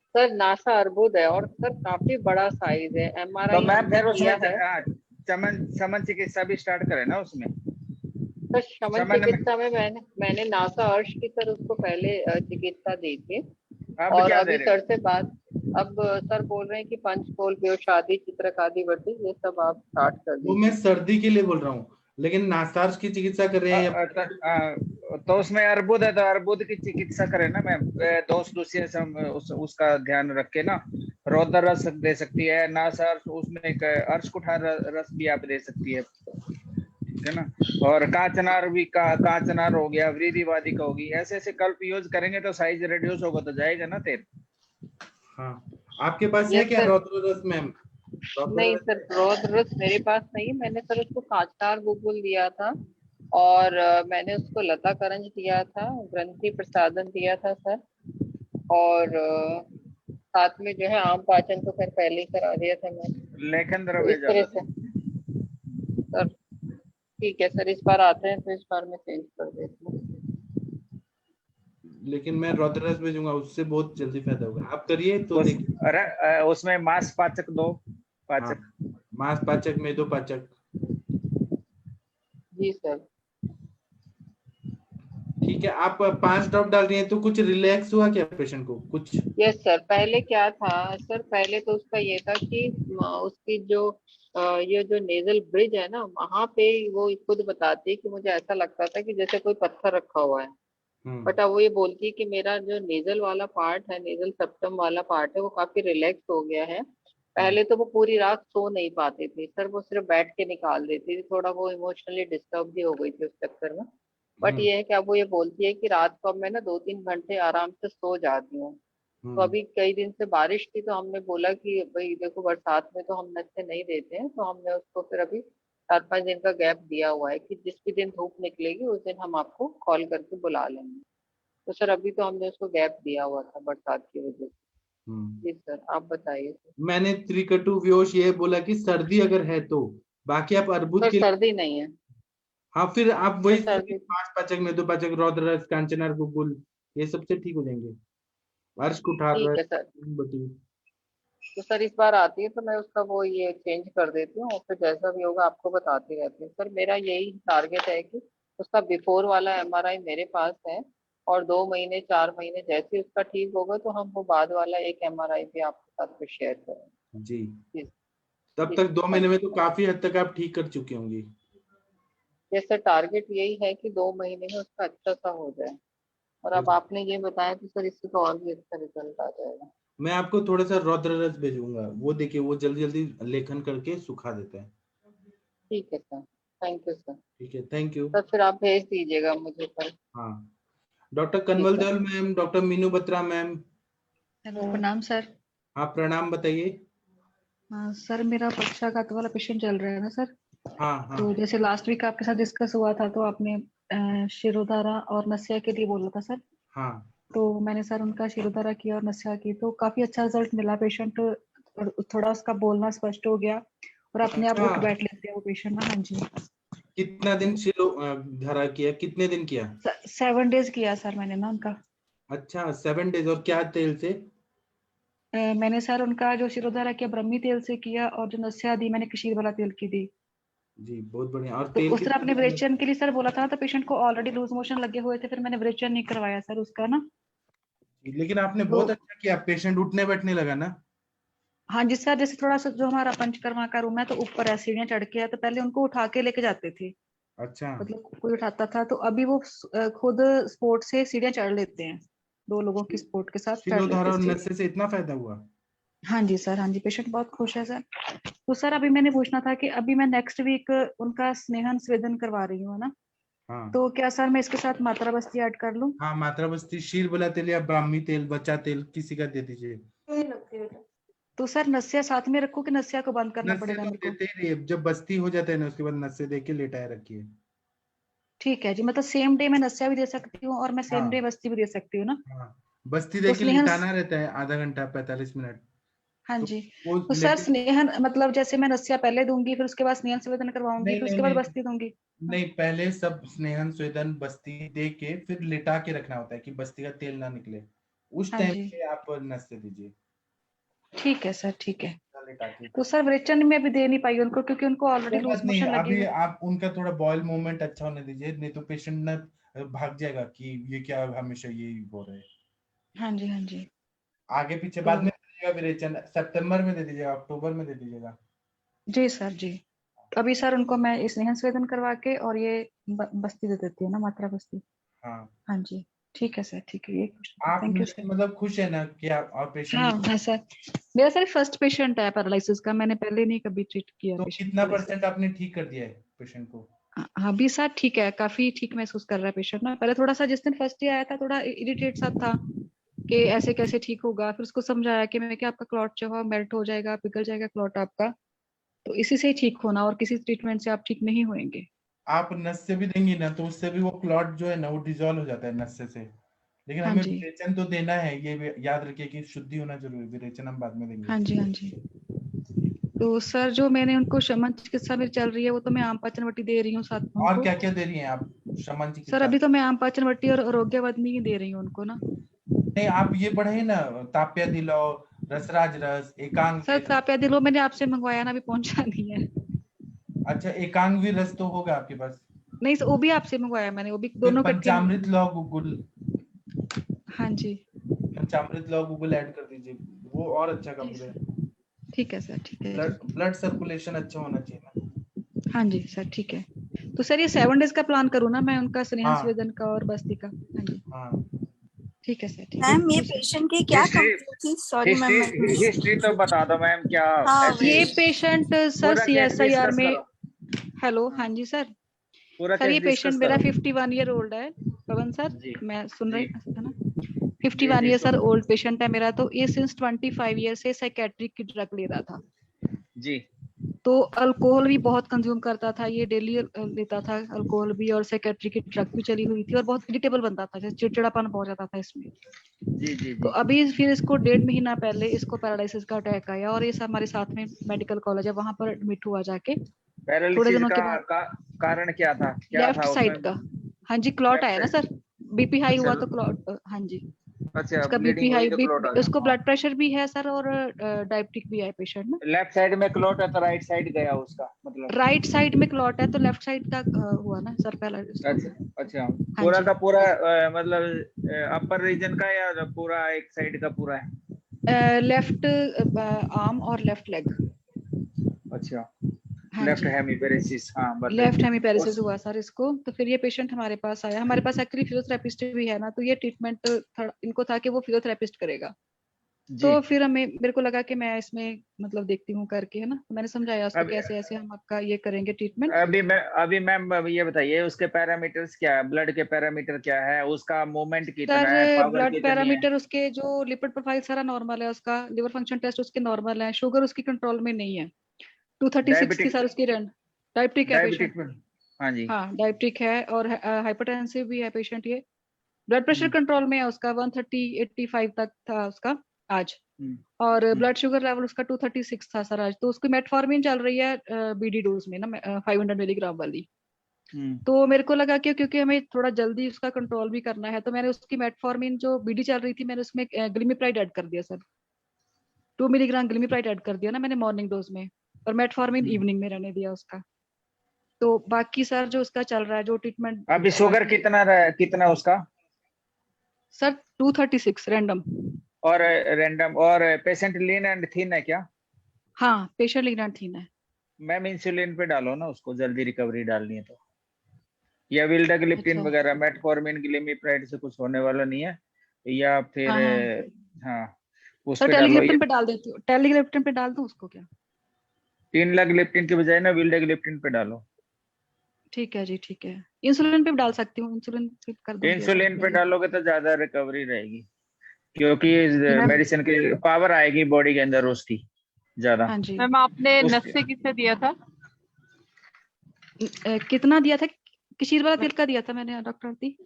सर नासा अर्बुद है, और सर काफी बड़ा साइज है, तो एमआरआई मैम हमने फिर उसमें किया है। चमन समन चिकित्सा भी स्टार्ट करें ना उसमें। सर शमन समन में चिकित्सा में मैंने नासा अर्श की सर उसको पहले चिकित्सा दी थी, अब और क्या दे अभी रहे सर हो? से बात, अब सर बोल रहे हैं कि पंचकोल शादी चित्रक आदि वर्ती ये सब आप स्टार्ट कर वो मैं दीजिए। सर्दी के लिए बोल रहा हूँ, लेकिन नासार्स की चिकित्सा कर रहे हैं या तो उसमें अर्बुद है तो अर्बुद की चिकित्सा करें ना मैम। दोस्त दूसरे से उसका ध्यान रख के ना, रौदर रस दे सकती है नासा, उसमें एक अर्श कुठार रस भी आप दे सकती है, ठीक है ना। और कांचनार भी कांचनार हो गया, व्रीदिवादिक होगी, ऐसे ऐसे कल्प यूज करेंगे तो साइज रिड्यूस होगा तो जाएगा ना तेल। हाँ आपके पास है यस क्या सर। रौद्र रस मैम? नहीं सर, रौद्र रस मेरे पास नहीं है, मैंने सर उसको कांचनार गुगुल दिया था, और मैंने उसको लता करंज दिया था, ग्रंथि प्रसादन दिया था सर, और साथ में जो है आम पाचन तो खैर पहले ही करा दिया था मैंने। लेखन तो द्रव्य इस तरह ज्यादा से दी। सर, ठीक है सर, इस बार आते हैं तो इस बार मैं चेंज कर देती हूँ। लेकिन मैं रौद्र रस भेजूंगा, उससे बहुत जल्दी फायदा होगा। आप करिए तो देखिए। अरे उसमें मांस पाचक दो, हाँ, पाचक। मांस पाचक, मेदो पाचक। जी सर। ठीक है, आप 5 ड्रॉप डाल रही हैं तो कुछ रिलैक्स हुआ क्या पेशेंट को कुछ? यस सर, पहले क्या था सर, पहले तो उसका ये था कि उसकी जो ये जो नेजल ब्रिज है ना, वहां पे वो खुद बताती है कि मुझे ऐसा लगता था कि जैसे कोई पत्थर रखा हुआ है। बट अब वो ये बोलती है कि मेरा जो नेजल वाला पार्ट है, नेजल सेप्टम वाला पार्ट है, वो काफी रिलैक्स हो गया है। पहले तो वो पूरी रात सो नहीं पाते थे सर, वो सिर्फ बैठ के निकाल देती थी, थोड़ा वो इमोशनली डिस्टर्ब भी हो गई थी उस चक्कर में। बट ये है कि अब वो ये बोलती है कि रात को अब मैं ना 2-3 घंटे आराम से सो जाती हूँ। तो अभी कई दिन से बारिश थी, तो हमने बोला कि भाई देखो बरसात में तो हम नशे नहीं देते हैं, तो हमने उसको फिर अभी 4-5 दिन का गैप दिया हुआ है कि जिस भी दिन धूप निकलेगी उस दिन हम आपको कॉल करके बुला लेंगे। तो सर अभी तो हमने उसको गैप दिया हुआ था बरसात की वजह से। जी सर, आप बताइए सर। मैंने त्रिकटु व्योश ये बोला कि सर्दी अगर है तो, बाकी आप अर्बुद सर के। सर्दी नहीं है। हाँ, फिर आप वही सर सर्दी। मांस पाचक, मेदो पाचक, रौद्र रस, कांचनार, गुगुल, ये सबसे ठीक हो जाएंगे। अर्श कुठार ठीक रस, है सर। बटी। तो सर इस बार आती है तो मैं उसका वो ये चेंज कर देती हूँ, और फिर जैसा भी होगा आपको बताती रहती हूँ। सर मेरा यही टारगेट है कि उसका बिफोर वाला एमआरआई मेरे पास है, और 2 महीने 4 महीने जैसे ही उसका ठीक होगा तो हम वो बाद वाला एक एमआरआई भी आपके साथ में शेयर करेंगे। जी, जी। तब जी तक सर, 2 महीने थैंक में यू तो सर। काफी हद तक आप ठीक कर चुकी होंगी। ये सर टारगेट यही है कि 2 महीने में उसका अच्छा सा हो जाए, और अब आपने ये बताया तो सर इससे तो और भी अच्छा रिजल्ट आ जाएगा। मैं आपको थोड़ा सा रौद्र रस भेजूंगा, वो देखिए, वो जल्दी जल्दी लेखन करके सुखा देता है। ठीक है सर, थैंक यू सर। ठीक है, थैंक यू। सर फिर आप भेज दीजिएगा मुझे सर। हाँ, doctor ji Kanwal sir. Dayal ma'am, doctor Meenu Batra ma'am. Hello, प्रणाम सर। हाँ, प्रणाम, बताइए। हाँ सर, मेरा पक्षाघात वाला पेशेंट चल रहा है ना सर। हाँ हाँ तो जैसे लास्ट वीक आपके साथ डिस्कस हुआ था, तो आपने शिरोधारा और नस्या के लिए बोला था सर। हाँ। तो मैंने सर उनका शिरोधारा किया और नस्या की, तो काफी अच्छा रिजल्ट मिला। पेशेंट थोड़ा उसका बोलना स्पष्ट हो गया और अपने आप अच्छा, उठ बैठ लेते हैं वो पेशेंट ना। हाँ जी। कितना दिन शिरो धारा किया, कितने दिन किया? 7 डेज किया सर मैंने ना उनका। अच्छा, 7 डेज। और क्या तेल से? मैंने सर उनका जो शिरोधारा किया ब्रह्मी तेल से किया, और जो नस्या दी मैंने कशीर वाला तेल की दी। जी, बहुत बढ़िया। और तो तेल उस तरह कितना आपने दिन? विरेचन के लिए सर बोला था, तो पेशेंट को ऑलरेडी लूज मोशन लगे हुए थे, फिर मैंने विरेचन नहीं करवाया सर उसका ना। लेकिन आपने तो बहुत अच्छा किया, पेशेंट उठने बैठने लगा ना। हाँ जी सर, जैसे थोड़ा सा जो हमारा पंचकर्मा का रूम है तो ऊपर है, सीढ़ियाँ चढ़ के है, तो पहले उनको उठा के लेके जाते थे, अच्छा, मतलब कोई उठाता था। तो अभी वो खुद स्पोर्ट से सीढ़ियाँ चढ़ लेते हैं, 2 लोगों की सपोर्ट के साथ चढ़ लेते शिरोधारा हैं और सीढ़ियाँ। नशे से इतना फायदा हुआ? हाँ जी सर, हाँ जी, पेशेंट बहुत खुश है सर। तो सर अभी मैंने पूछना था कि अभी मैं नेक्स्ट वीक उनका स्नेहन स्वेदन करवा रही हूँ ना, हाँ तो क्या सर मैं इसके साथ मात्रा बस्ती ऐड कर लूँ? हाँ, मात्रा बस्ती, शीर बला तेल या ब्राह्मी तेल, बच्चा तेल, किसी का दे दीजिए। तो सर नस्या साथ में रखूँ कि नस्या को बंद करना नशे पड़ेगा तो मेरे को? देते ही रहिए, जब बस्ती हो जाता है ना उसके बाद नशे दे के लेटाए रखिए। ठीक है जी, मतलब सेम डे मैं नस्या भी दे सकती हूँ और मैं सेम डे हाँ बस्ती भी दे सकती हूँ ना? हाँ, बस्ती तो दे के स्नेहन, लिटाना रहता है आधा घंटा 45 मिनट। हाँ तो जी। वो तो सर लेटे। स्नेहन मतलब जैसे मैं नस्या पहले दूंगी, फिर उसके बाद स्नेहन स्वेदन करवाऊंगी, नहीं फिर नहीं उसके बाद नहीं बस्ती दूंगी? नहीं, पहले सब स्नेहन स्वेदन बस्ती दे के फिर लिटा के रखना होता है कि बस्ती का तेल ना निकले। उस हाँ टाइम जी, पे आप नशे दीजिए, ठीक है सर, ठीक है। लिटा के। तो सर विरेचन में भी दे नहीं पाई उनको, क्योंकि उनको ऑलरेडी कोई लूज बात नहीं, मोशन लगे अभी हुए। आप उनका थोड़ा बॉयल मूवमेंट अच्छा होने दीजिए, नहीं तो पेशेंट ना भाग जाएगा कि ये क्या हमेशा यही हो रहा है। हाँ जी, हाँ जी। आगे पीछे तो बाद में दे दीजिएगा विरेचन, सितंबर में दे दीजिएगा, अक्टूबर में दे दीजिएगा। जी सर जी। तो अभी सर उनको मैं स्नेहन स्वेदन करवा के और ये बस्ती दे देती हूँ ना, मात्रा बस्ती। हाँ, हाँ जी, ठीक है सर, ठीक है, ये आप थैंक यू मुझसे सर। मतलब खुश है ना कि आप और हाँ पेशेंट? हाँ सर, मेरा सर फर्स्ट पेशेंट है पैरालिसिस का, मैंने पहले नहीं कभी ट्रीट किया तो पेशेंट कितना पैरालिसिस। परसेंट आपने ठीक कर दिया है पेशेंट को? हाँ अभी सर ठीक है, काफी ठीक महसूस कर रहा है पेशेंट ना। पहले थोड़ा सा जिस दिन फर्स्ट डे आया था थोड़ा इरिटेट सा था कि ऐसे कैसे ठीक होगा, फिर उसको समझाया कि मैं क्या आपका क्लॉट जो है मेल्ट हो जाएगा, पिघल जाएगा क्लॉट आपका, तो इसी से ही ठीक होना, और किसी ट्रीटमेंट से आप ठीक नहीं होंगे। आप नस से भी देंगी ना तो उससे भी वो क्लॉट जो है ना वो डिजोल्व हो जाता है नस से। लेकिन हाँ हमें जी, विरेचन तो देना है, ये भी याद रखिए कि शुद्धि होना जरूरी है, विरेचन हम बाद में देंगे। हाँ जी, हाँ जी। तो सर जो मैंने उनको शमन चिकित्सा मेरी चल रही है, वो तो मैं आम पाचन वटी दे रही हूँ साथ में और उनको। क्या क्या दे रही हैं आप? शमन सर चिकित्सा। अभी तो मैं आम पाचन वट्टी और आरोग्यवदनी ही दे रही हूँ उनको ना। नहीं, आप ये बढ़े ना, ताप्या दिलाओ, रसराज रस, एकांग सर वीर। ताप्या दिलो मैंने आपसे मंगवाया ना, अभी पहुंचा नहीं है। अच्छा, एकांग वीर रस तो होगा आपके पास। नहीं सर, वो भी आपसे मंगवाया मैंने, वो भी फिर दोनों कट के। पंचामृत लौ गुगुल, हाँ जी पंचामृत लौ गुगुल ऐड कर दीजिए, वो और अच्छा काम जी करेगा। ठीक है सर, ठीक है ब्लड सर्कुलेशन अच्छा होना चाहिए ना। हाँ जी सर ठीक है। तो सर ये 7 डेज का प्लान करूँ ना मैं, उनका स्नेहा हाँ। स्वेदन का और बस्ती का। हाँ जी हाँ, ठीक है सर, ठीक है। मैम ये पेशेंट की क्या हिस्ट्री कंप्लेंट थी? सॉरी मैम मैं हिस्ट्री तो बता दो मैम, क्या हाँ, ऐसी ये पेशेंट सर पूरा केस CSIR डिस्कस में। करो। हेलो हाँ जी सर। पूरा सर ये केस डिस्कस पेशेंट मेरा करो 51 ईयर ओल्ड है पवन सर, जी मैं सुन रही जी है ना। जी 51 जी ईयर सुन सर ओल्ड पेशेंट है मेरा, तो ये सिंस 25 ईयर से साइकेट्रिक की ड्रग ले रहा था। जी तो अल्कोहल भी बहुत कंज्यूम करता था ये, डेली लेता था अल्कोहल भी, और साइकेट्रिक की ड्रग भी चली हुई थी, और बहुत इरिटेबल बनता था, जैसे चिड़चिड़ापन बहुत जाता था इसमें। जी जी तो जी अभी फिर इसको 1.5 महीना पहले इसको पैरालिसिस का अटैक आया, और ये हमारे साथ में मेडिकल कॉलेज है, वहां पर एडमिट हुआ जाके। थोड़े पैरालिसिस दिनों के का, बाद कारण क्या था, क्या लेफ्ट था साइड उसमें? का। हाँ जी क्लॉट लेफ्ट आया ना साइड, सर, बीपी हाई अच्छा हुआ तो क्लॉट। हाँ जी अच्छा, उसका बीपी ब्लीडिंग हुई हाई, तो क्लॉट आ गया। उसको ब्लड प्रेशर भी है सर, और डायबिटिक भी है पेशेंट ना। लेफ्ट साइड में क्लॉट है तो राइट साइड गया उसका मतलब। राइट साइड में क्लॉट है तो लेफ्ट साइड का हुआ ना सर पहला इसको। अच्छा अच्छा, हाँ पूरा जी का पूरा मतलब अपर रीजन का या पूरा एक साइड का पूरा है? लेफ्ट आर्म और लेफ्ट लेग। अच्छा, हाँ लेफ्ट जी हेमिपेरेसिस, हाँ लेफ्ट बताइए। हेमिपेरेसिस उस हुआ सर इसको। तो फिर ये पेशेंट हमारे पास आया, हमारे पास एक्चुअली फिजियोथेरेपिस्ट भी है ना, तो ये ट्रीटमेंट इनको था कि वो फिजियोथेरेपिस्ट करेगा। जी, तो फिर हमें मेरे को लगा कि मैं इसमें मतलब देखती हूँ करके, है ना। तो मैंने समझाया उसको अब कैसे ऐसे हम आपका ये करेंगे ट्रीटमेंट। अभी मैम ये बताइए उसके पैरामीटर्स क्या है, ब्लड के पैरामीटर क्या है, उसका मूवमेंट कितना सर है, पावर ब्लड कितनी है? पैरामीटर उसके जो लिपिड प्रोफाइल सारा नॉर्मल है उसका, लिवर फंक्शन टेस्ट उसके नॉर्मल है, शुगर उसकी कंट्रोल में नहीं है। 236 थी डायबिटिक, सर उसकी रैंड। डायबिटिक है पेशेंट। डायबिटिक में, हाँ जी। हाँ डायबिटिक है, और हाइपरटेंसिव भी है पेशेंट ये। ब्लड प्रेशर हम्म, कंट्रोल में है उसका, 130/85 तक था उसका आज। हम्म, और हम्म, ब्लड शुगर लेवल उसका 236 था सर आज। तो उसकी मेटफॉर्मिन चल रही है BD डोज में ना, 500 मिलीग्राम वाली। हम्म, तो मेरे को लगा कि क्योंकि हमें थोड़ा जल्दी उसका कंट्रोल भी करना है, तो मैंने उसकी मेटफॉर्मिन जो BD चल रही थी, मैंने उसमें ग्लिमिप्राइड ऐड कर दिया सर। 2 मिलीग्राम ग्लिमिप्राइड ऐड कर दिया ना मैंने मॉर्निंग डोज में, और मेटफॉर्मिन हम्म। इवनिंग में रहने दिया उसका। तो बाकी सर जो उसका चल रहा है जो ट्रीटमेंट अभी शुगर बाकी कितना उसका? Sir 236 random. और रैंडम, और पेशेंट लीन एंड थिन है क्या? हाँ पेशेंट लीन थीन है। मैम इंसुलिन पे डालो ना उसको, जल्दी रिकवरी डालनी है तो, या विल्डाग्लिप्टिन अच्छा वगैरह, मेटफॉर्मिन ग्लिमिप्राइड से कुछ होने वाला नहीं है, या फिर हाँ हाँ हाँ उस सर पे डालो ये। टेलीग्लिप्टिन पे डाल देती हूँ, टेलीग्लिप्टिन पे डाल दूँ उसको क्या? 3 लाख के बजाय ना विल्डाग्लिप्टिन पे डालो। ठीक है जी ठीक है। इंसुलिन पे भी डाल सकती हूँ, इंसुलिन पे कर दूंगी ऐसा इंसुलिन पे पहले। डालोगे तो ज्यादा रिकवरी रहेगी, क्योंकि मैम मेडिसिन की पावर आएगी बॉडी के अंदर उसकी ज्यादा। हाँ जी मैम आपने उस नस्से किससे दिया था? कितना दिया था? किशीर वाला तेल का दिया था मैंने डॉक्टर दी।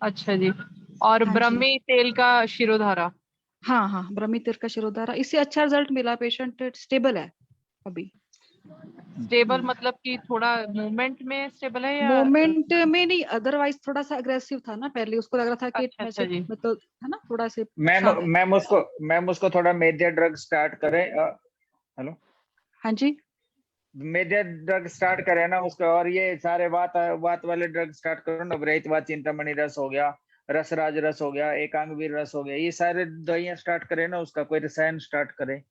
अच्छा जी। और हाँ जी ब्रह्मी तेल का शिरोधारा? हाँ हाँ ब्रह्मी तेल का शिरोधारा, इससे अच्छा रिजल्ट मिला, पेशेंट स्टेबल है अभी। स्टेबल मतलब कि थोड़ा मूवमेंट में स्टेबल है या? मोमेंट में नहीं, अदरवाइज थोड़ा सा अग्रेसिव था ना पहले, उसको लग रहा था कि अच्छा वैसे अच्छा जी। मतलब है ना थोड़ा से मैम खराब है। मैम उसको थोड़ा मेजर ड्रग स्टार्ट करें। हेलो, हाँ जी मेजर ड्रग स्टार्ट करें ना उसका, और ये सारे वात वाले ड्रग स्टार्ट करो ना, ब्रहितवात चिंतामणि रस हो गया, रसराज रस हो गया, एकांगवीर रस हो गया, ये सारे दवाइयां स्टार्ट करें ना उसका, कोई रसायन स्टार्ट करे।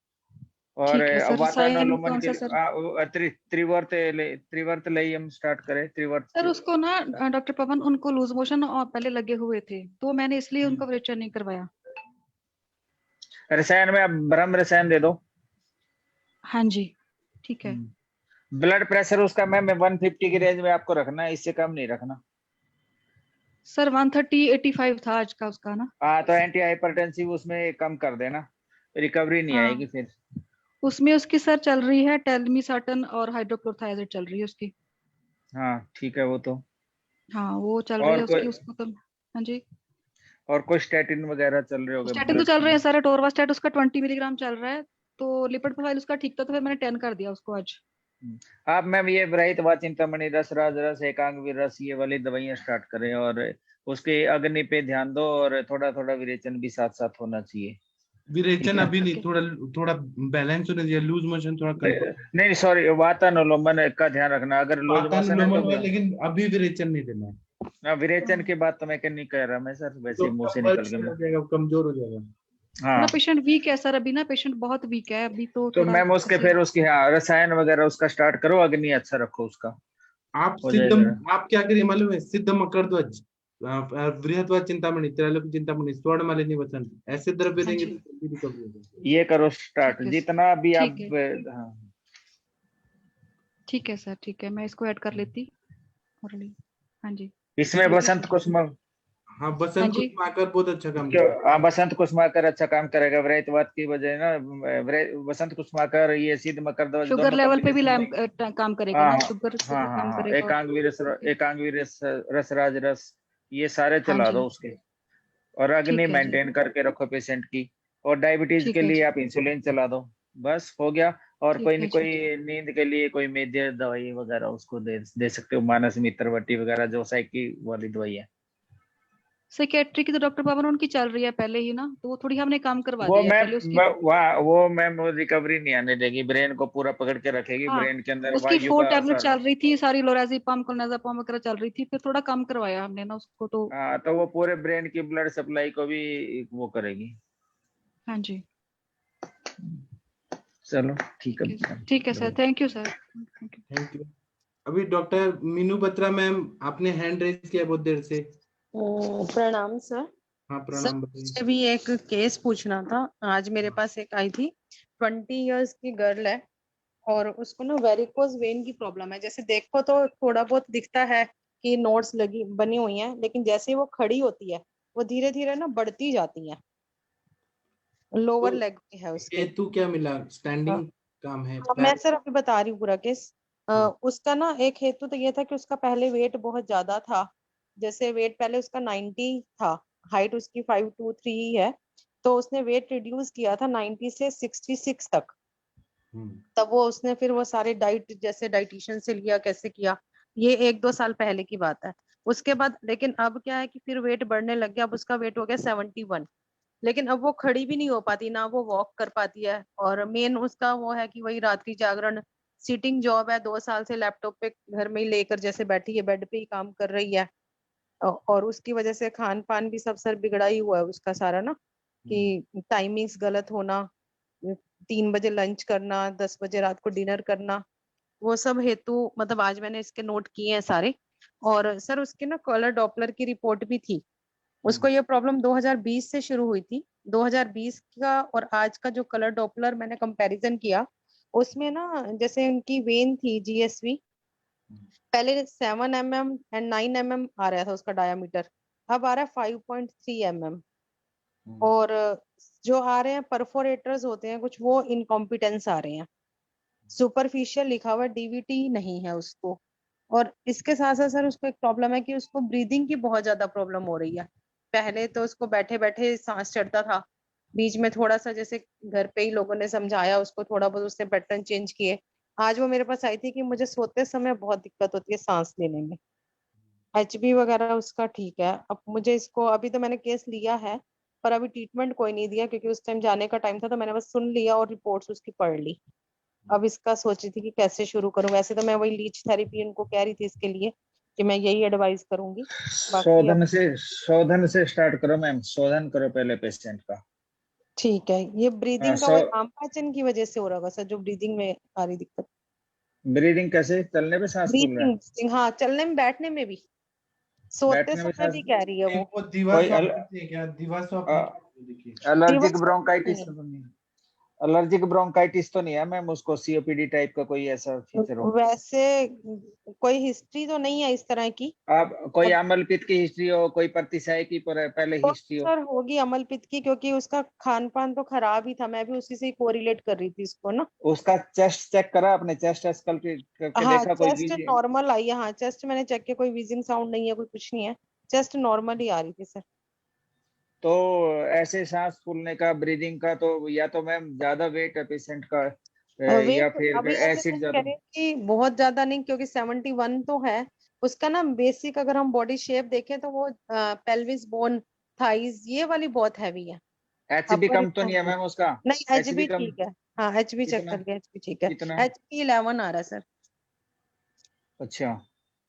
और ठीक है सर। रसायन वातानुकूलन कौन के सा सर? त्रिवर्त लेयम स्टार्ट करे, सर त्रिवर्त। उसको ना डॉक्टर पवन उनको लूज मोशन पहले लगे हुए थे, तो मैंने इसलिए उनको परीक्षा नहीं करवाया। रसायन में आप ब्रह्म रसायन दे दो। हाँ जी ठीक है ब्लड प्रेशर उसका मैम 150 की रेंज में आपको रखना है, इससे कम नहीं रखना। सर 130/85 था आज का उसका ना। हाँ तो एंटी हाइपरटेंसिव उसमें कम कर देना, रिकवरी नहीं आएगी हाँ फिर। उसमें उसकी सर चल रही है टेलमीसाटन और हाइड्रोक्लोरोथायाजिड चल रही है उसकी। हाँ ठीक है वो तो। हाँ वो चल रही और है कोई उसकी, उसको तो। हाँ जी और कोई स्टैटिन वगैरह चल रहे होंगे स्टैटिन तो ब्लड चल के? रहे हैं सर, टोरवास्टैट उसका 20 मिलीग्राम चल रहा है। तो लिपिड प्रोफाइल उसका ठीक था, तो फिर मैंने 10 कर दिया उसको आज। आप मैम ये ब्रहितवा चिंतामणि रस, राज रस, एकांग वीर रस, ये वाली दवाइयाँ स्टार्ट करें और उसके अग्नि पे ध्यान दो और थोड़ा थोड़ा विरेचन भी साथ साथ होना चाहिए। विरेचन है। अभी नहीं, थोड़ा थोड़ा बैलेंस होना चाहिए, लूज मोशन थोड़ा कंट्रोल। नहीं सॉरी, वातानुलोमन का ध्यान रखना, अगर लूज मोशन है वातानुलोमन तो हुआ, लेकिन अभी विरेचन नहीं देना है। ना, विरेचन की बात तो मैं नहीं कह रहा मैं सर, वैसे तो ही मुंह से कंबल निकल हो गया। जाएगा, कमजोर हो जाएगा। हाँ थोड़ा पेशेंट वीक है सर, अभी ना पेशेंट बहुत वीक है अभी, तो तो थोड़ा मैम उसके ऐसे- फिर उसकी हाँ रसायन वगैरह उसका स्टार्ट करो, अग्नि अच्छा रखो उसका, आप हो सिद्ध, जाएगा। आप क्या करिए मालूम है, सिद्ध मकरध्वज, बृहत्वा चिंतामणि, त्रैलोक्य चिंतामणि, स्वर्ण मालिनी वसंत, ऐसे द्रव्य हाँ देंगे जी। तो जल्दी रिकवरी हो जाएगी। ये करो स्टार्ट, ठीक है जितना भी आप ठीक है हाँ। ठीक है सर, ठीक है, मैं इसको ऐड कर लेती ऑलरेडी। हाँ जी इसमें इसमें बसंत कुसुम, हाँ, हाँ बसंत जी। कुसुमाकर बहुत अच्छा काम क्यों करेगा। हाँ, बसंत कुसुमाकर अच्छा काम करेगा, व्रतवात की वजह ना, बसंत कुसुमाकर ये सिद्ध मकरध्वज शुगर दोनों लेवल पे भी कॉम्बिनेशन। काम करेगा हाँ ना, हाँ शुगर से हाँ भी काम हाँ, करेगा। ठीक है एकांगी रस, रसराज रस, ये सारे हाँ चला जी। दो उसके, और अग्नि ठीक है जी। मेंटेन करके रखो पेशेंट की, और डायबिटीज ठीक के है लिए जी। आप इंसुलिन चला दो, बस हो गया। और ठीक कोई है नहीं, जी। कोई नींद के लिए कोई मेद्य दवाई वगैरह उसको दे सकते हो, मानस मित्रवटी वगैरह जो साइकी वाली दवाई है। साइकेट्री की तो डॉक्टर बाबा उनकी चल रही है पहले ही ना, तो वो थोड़ी हमने काम करवा वो दिया है मैम पहले उसकी। वो मैम वो रिकवरी नहीं आने देगी, ब्रेन को पूरा पकड़ के रखेगी, हाँ, ब्रेन के अंदर उसकी वायु 4 का टैबलेट असर। चल रही थी सारी, लोराज़ेपाम क्लोनाज़ेपाम वगैरह चल रही थी, फिर थोड़ा कम करवाया हमने ना उसको तो। हाँ तो वो पूरे ब्रेन की ब्लड सप्लाई को भी वो करेगी। हाँ जी। चलो ठीक ठीक है सर, है। Thank you sir, thank you. Thank you. अभी डॉक्टर मीनू बत्रा मैम, आपने हैंड रेज किया बहुत देर से। प्रणाम सर। हाँ, सर प्रणाम, बताइए। मुझे भी एक केस पूछना था। आज मेरे पास एक आई थी, 20 इयर्स की गर्ल है और उसको ना वेरिकोज वेन की प्रॉब्लम है। जैसे देखो तो थोड़ा बहुत दिखता है कि नोट्स लगी बनी हुई हैं, लेकिन जैसे ही वो खड़ी होती है वो धीरे धीरे ना बढ़ती जाती है। लोअर तो लेग पे है उसके। हेतु क्या मिला, हाँ, स्टैंडिंग काम है, हाँ, मैं पैर? सर अभी बता रही हूँ पूरा केस। हाँ। उसका ना एक हेतु तो ये था कि उसका पहले वेट बहुत ज्यादा था। जैसे वेट पहले उसका 90 था, हाइट उसकी 5'2" है, तो उसने वेट रिड्यूस किया था 90 से 66 तक। तब वो उसने फिर वो सारे डाइट जैसे डाइटिशियन से लिया, कैसे किया, ये 1-2 साल पहले की बात है। उसके बाद लेकिन अब क्या है कि फिर वेट बढ़ने लग गया, अब उसका वेट हो गया 71। लेकिन अब वो खड़ी भी नहीं हो पाती, ना वो वॉक कर पाती है, और मेन उसका वो है कि वही रात्रि जागरण, सिटिंग जॉब है, 2 साल से लैपटॉप पे घर में ही लेकर जैसे बैठी है, बेड पे ही काम कर रही है। और उसकी वजह से खान पान भी सब सर बिगड़ा ही हुआ है उसका सारा ना, कि टाइमिंग्स गलत होना, 3 बजे लंच करना, 10 बजे रात को डिनर करना, वो सब हेतु मतलब आज मैंने इसके नोट किए हैं सारे। और सर उसकी ना कॉलर डॉपलर की रिपोर्ट भी थी। उसको ये प्रॉब्लम 2020 से शुरू हुई थी। 2020 का और आज का जो कलर डॉपलर मैंने कंपैरिजन किया, उसमें ना जैसे उनकी वेन थी जीएसवी, पहले 7 mm एंड 9 mm आ रहा था उसका डायामीटर, अब आ रहा है 5.3 mm। और जो आ रहे हैं परफोरेटर्स होते हैं कुछ, वो इनकॉम्पिटेंस आ रहे हैं। सुपरफिशियल लिखा हुआ, डीवीटी नहीं है उसको। और इसके साथ साथ सर उसको एक प्रॉब्लम है कि उसको ब्रीदिंग की बहुत ज्यादा प्रॉब्लम हो रही है। पहले तो उसको बैठे बैठे सांस चढ़ता था, बीच में थोड़ा सा जैसे घर पे ही लोगों ने समझाया उसको, थोड़ा बहुत उससे पैटर्न चेंज किए। आज वो मेरे पास आई थी कि मुझे सोते समय बहुत दिक्कत होती है सांस लेने में। एचबी वगैरह उसका ठीक है। अब मुझे इसको, अभी तो मैंने केस लिया है पर अभी ट्रीटमेंट कोई नहीं दिया, क्योंकि उस टाइम जाने का टाइम था, तो मैंने बस सुन लिया और रिपोर्ट्स उसकी पढ़ ली। अब इसका सोच रही थी कि कैसे शुरू करूं। वैसे तो मैं वही लीच थेरेपी उनको कह रही थी इसके लिए कि मैं यही एडवाइस करूंगी। बाकी अब शोधन से स्टार्ट करो मैम, शोधन करो पहले पेशेंट का। ठीक है। ये हाँ, ब्रीदिंग का वही आमपाचन की वजह से हो रहा होगा सर, जो ब्रीदिंग में आ रही दिक्कत। ब्रीदिंग कैसे, चलने पे सांस फूल रहा है? ब्रीदिंग हाँ, चलने में बैठने में भी, सोते बैठने में समय सांस, भी कह रही है वो। वो दीवार कोई स्वाप करते हैं क्या, दीवार स्वाप देखिए। एलर्जिक दिवस ब्रोंकाइटिस तो नहीं है? एलर्जिक ब्रोंकाइटिस तो नहीं है मैम उसको, सीओपीडी टाइप का कोई ऐसा फीचर हो? वैसे कोई हिस्ट्री तो नहीं है इस तरह की। आप कोई अब अम्ल पित्त की हिस्ट्री हो, कोई प्रतिशाय की पहले तो हिस्ट्री हो? सर होगी अमल पित्त की, क्योंकि उसका खान पान तो खराब ही था, मैं भी उसी से कोरिलेट कर रही थी इसको ना। उसका चेस्ट चेक करा आपने, चेस्ट एस्कल करके हाँ देखा कोई चेस्ट भी? नॉर्मल आई है। हाँ चेस्ट मैंने चेक किया, कोई वीजिंग साउंड नहीं है, कोई कुछ नहीं है, चेस्ट नॉर्मल ही आ रही थी सर। तो ऐसे सांस फूलने का, ब्रीदिंग का, तो या तो मैम ज्यादा वेट है पेशेंट का, वेट या फिर अभी जैसे एसिड तुम ज्यादा? कह रहे हो कि बहुत ज्यादा नहीं, क्योंकि 71 तो है उसका ना बेसिक। अगर हम बॉडी शेप देखें तो वो पेल्विस बोन, थाइज, ये वाली बहुत हैवी है। एचबी अपर कम तो नहीं है मैम उसका? नहीं, एचबी एचबी कम ठीक है। हाँ, एचबी चेक कितना? कर लिया, एचबी ठीक है। कितना? एचबी 11 आ रहा है सर। अच्छा।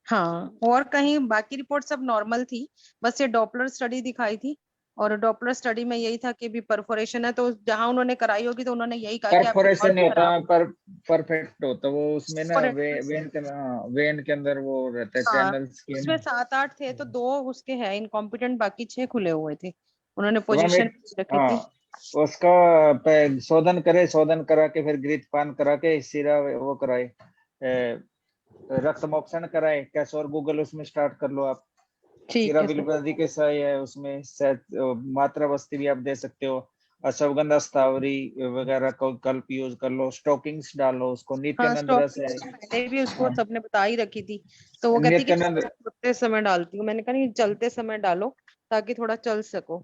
हाँ, और कहीं बाकी रिपोर्ट सब नॉर्मल थी, बस ये डॉपलर स्टडी दिखाई थी। और डॉपलर स्टडी में यही था कि भी परफोरेशन है, तो जहां उन्होंने कराई होगी तो उन्होंने यही कहा कि आपकी परफोरेशन बहुत नहीं होता, खराब पर परफेक्ट होता वो उसमें ना, Perforated वेन के, हाँ, वेन के अंदर वो रहता है, हाँ, चैनल्स के उसमें ना। 7-8 थे तो 2 उसके हैं इनकॉम्पिटेंट, बाकी 6 खुले हुए थे। उन्होंने तो मैम पोजीशन एक, रखी थी। हाँ, उसका शोधन करे, शोधन करा के फिर घृतपान करा के सीरा वो कराए, रक्त मोक्षण कराए कैसे, और गूगल उसमें स्टार्ट कर लो आप। ठीक सीरा है सर। बिल्वादी के सही है उसमें, शायद मात्रा बस्ती भी आप दे सकते हो। अश्वगंधा स्थावरी वगैरह को कल्प यूज कर लो, स्टॉकिंग्स डालो उसको, हाँ, नित्यानंद रस है। स्टॉकिंग पहले भी उसको हाँ, सबने बता ही रखी थी, तो वो कहती कि नित्यानंद, चलते समय डालती हूँ। मैंने कहा नहीं, चलते समय डालो ताकि थोड़ा चल सको,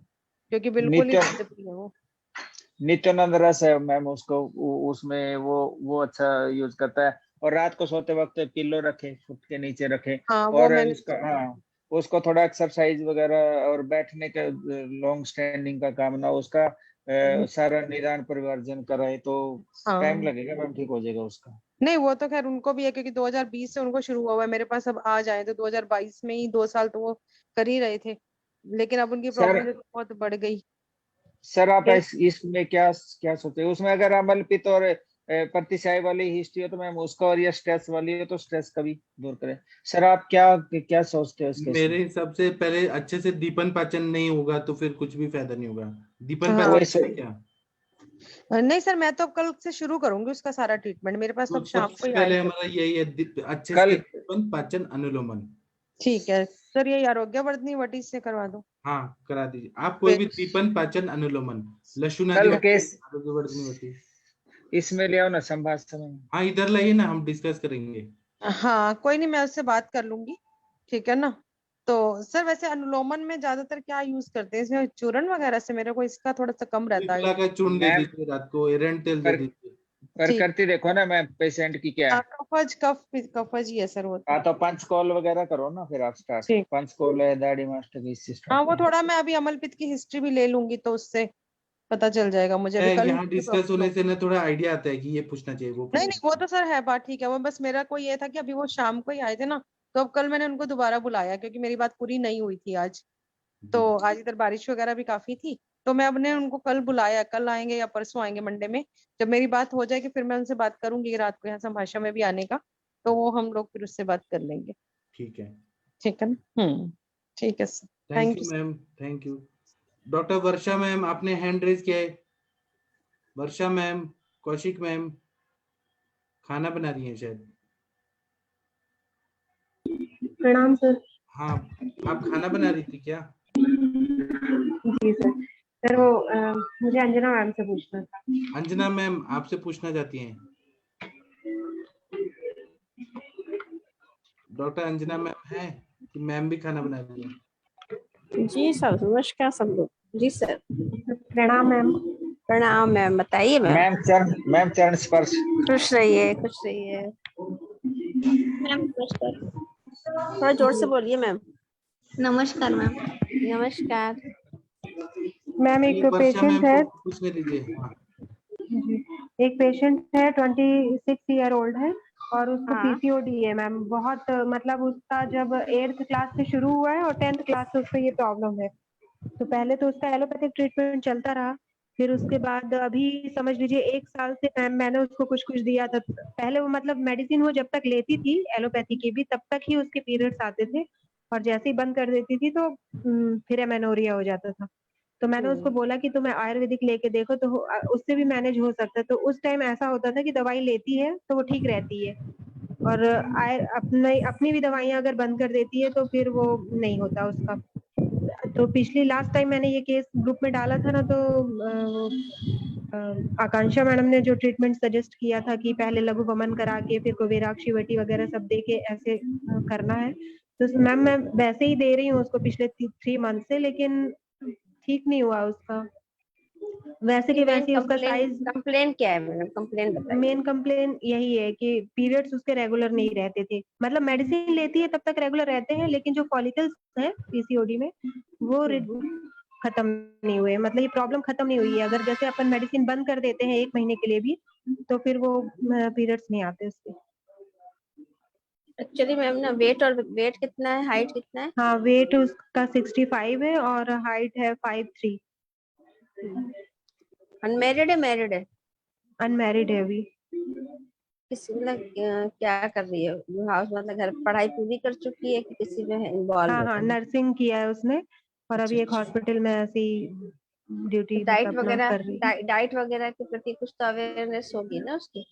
क्योंकि बिल्कुल ही नित्य दबी है वो। नित्यानंद रस है मैम, उसको उसमें वो अच्छा यूज करता है। और रात को सोते वक्त पिल्लो रखे, फुट के नीचे रखे। हाँ, वो और मैंने उसका, हाँ, उसको थोड़ा एक्सरसाइज वगैरह और बैठने का, लॉन्ग स्टैंडिंग का काम ना उसका, सारा निदान परिवर्जन कराए तो टाइम हाँ, लगेगा मैम, ठीक हो जाएगा उसका। नहीं वो तो खैर उनको भी है, क्योंकि 2020 से उनको शुरू हुआ है। मेरे पास अब आ जाए तो 2022 में ही 2 साल तो वो कर ही रहे थे, लेकिन अब उनकी सर, प्रॉब्लम बहुत बढ़ गई। सर आप क्या? इसमें क्या क्या सोचते हो उसमें, अगर अम्ल पित्त और प्रतिशाई वाली हिस्ट्री हो तो मैम उसका, और ये स्ट्रेस वाली हो तो स्ट्रेस का भी दूर करें। सर आप क्या क्या सोचते हो इस केस में? मेरे हिसाब से पहले अच्छे से दीपन पाचन नहीं होगा तो फिर कुछ भी फायदा नहीं होगा। दीपन हाँ, वही पाचन है क्या? नहीं सर, मैं तो कल से शुरू करूंगी उसका सारा ट्रीटमेंट। मेरे पास तो तो अब शाम को सबसे ही पहले आएंगे। हमारा यही है, अच्छे से कल दीपन पाचन अनुलोमन। ठीक है सर, ये आरोग्यवर्धनी वटी से करवा दो। हाँ, करा दीजिए आप, कोई भी दीपन पाचन अनुलोमन, लशु नदी कल केस आरोग्यवर्धनी होती। इसमें ले आओ ना संभाषण में। हाँ, इधर लाइए ना, हम डिस्कस करेंगे। हाँ, कोई नहीं, मैं उससे बात कर लूंगी। ठीक है ना। तो सर वैसे अनुलोमन में ज्यादातर क्या यूज करते हैं इसमें, चूर्ण वगैरह से? मेरे को इसका थोड़ा सा कम रहता है। त्रिफला का चूर्ण दे मैम दीजिए, रात को एरंड तेल दे पर दीजिए। ठीक। करती देखो ना मैम पेशेंट की क्या है। कफज कफज ही है सर वो तो। हाँ तो पंचकोल वगैरह करो ना फिर आप स्टार्ट, ठीक। पंचकोल है, दाढ़ी मास्टर की, इससे स्टार्ट हाँ, वो करो। थोड़ा मैं अभी अमलपित की हिस्ट्री भी ले लूंगी तो उससे पता चल जाएगा मुझे। अभी कल यहाँ डिस्कस होने से ना थोड़ा आइडिया आता है कि ये पूछना चाहिए, वो नहीं पूछना नहीं, वो चाहिए। तो सर है बात, ठीक है। वो बस मेरा कोई ये था कि अभी वो शाम को ही आए थे ना, तो अब कल मैंने उनको दोबारा बुलाया क्योंकि मेरी बात पूरी नहीं हुई थी आज। तो जी। आज इधर बारिश वगैरह भी काफी थी, तो मैं अपने उनको कल बुलाया। कल आएंगे या परसों आएंगे, मंडे में। जब मेरी बात हो जाएगी फिर मैं उनसे बात करूंगी रात को यहाँ संभाषा में भी आने का, तो वो हम लोग फिर उससे बात कर लेंगे। ठीक है। ठीक है ना। ठीक है sir, thank thank you you. Ma'am, thank you. Doctor Varsha ma'am, आपने हैंड रेज किया है। वर्षा मैम, कौशिक मैम खाना बना रही हैं शायद। प्रणाम सर। हाँ, आप खाना बना रही थी क्या? जी सर। सर वो मुझे अंजना मैम से पूछना था। अंजना मैम आपसे पूछना चाहती हैं। डॉक्टर अंजना मैम है कि मैम भी खाना बना रही है? जी सर, नमस्कार सब लोग। जी सर, प्रणाम मैम। प्रणाम मैम, बताइए मैम। मैम चरण स्पर्श। खुश रहिए, खुश रहिए मैम। नमस्कार, थोड़ा जोर से बोलिए मैम। नमस्कार मैम। नमस्कार मैम, एक चलिए वर्षा पेशेंट मैम है। को पूछने दीजिए। हाँ, जी, एक पेशेंट है, 26 ईयर ओल्ड है और उसको हाँ। पीसीओडी है मैम। बहुत मतलब उसका जब 8th क्लास से शुरू हुआ है और 10th क्लास से उसको ये प्रॉब्लम है। तो पहले तो उसका एलोपैथिक ट्रीटमेंट चलता रहा, फिर उसके बाद अभी समझ लीजिए 1 साल से मैम मैंने उसको कुछ कुछ दिया था। पहले वो मतलब मेडिसिन वो जब तक लेती थी एलोपैथी की भी, तब तक ही उसके पीरियड्स आते थे, और जैसे ही बंद कर देती थी तो फिर एमेनोरिया हो जाता था। तो मैंने उसको बोला कि तुम्हें आयुर्वेदिक लेके देखो, तो उससे भी मैनेज हो सकता है। तो उस टाइम ऐसा होता था कि दवाई लेती है तो वो ठीक रहती है, और अपनी भी दवाइयां अगर बंद कर देती है तो फिर वो नहीं होता उसका। तो पिछली लास्ट टाइम मैंने ये केस ग्रुप में डाला था ना, तो आकांक्षा मैडम ने जो ट्रीटमेंट सजेस्ट किया था कि पहले लघु वमन करा के फिर कोविराक्षी वटी वगैरह सब दे के ऐसे करना है। तो मैम मैं वैसे ही दे रही हूँ उसको पिछले 3 मंथ से, लेकिन ठीक नहीं हुआ उसका। वैसे के वैसे ही उसका साइज। कंप्लेन क्या है मैडम, कंप्लेन बताइए। मेन कंप्लेन यही है कि पीरियड्स उसके रेगुलर नहीं रहते थे, मतलब मेडिसिन लेती है तब तक रेगुलर रहते हैं, लेकिन जो फॉलिकल्स हैं पीसीओडी में वो खत्म नहीं हुए, मतलब ये प्रॉब्लम खत्म नहीं हुई है। अगर जैसे अपन मेडिसिन बंद कर देते हैं 1 महीने के लिए भी, तो फिर वो पीरियड्स नहीं आते उसके। एक्चुअली मैम ना वेट कितना है, हाइट कितना है? हाँ, वेट उसका 65 है और हाइट है 5'3". अनमैरिड है, मैरिड है? अनमैरिड है अभी। किसी मतलब क्या कर रही है, हाउस मतलब घर पढ़ाई पूरी कर चुकी है कि किसी में इन्वॉल्व हाँ है? हाँ, नर्सिंग किया है उसने और अभी एक हॉस्पिटल में ऐसी ड्यूटी डाइट मतलब अपना वगैरह, कर रही है। डाइट वगैरह के प्रति कुछ तो अवेयरनेस होगी ना उसकी।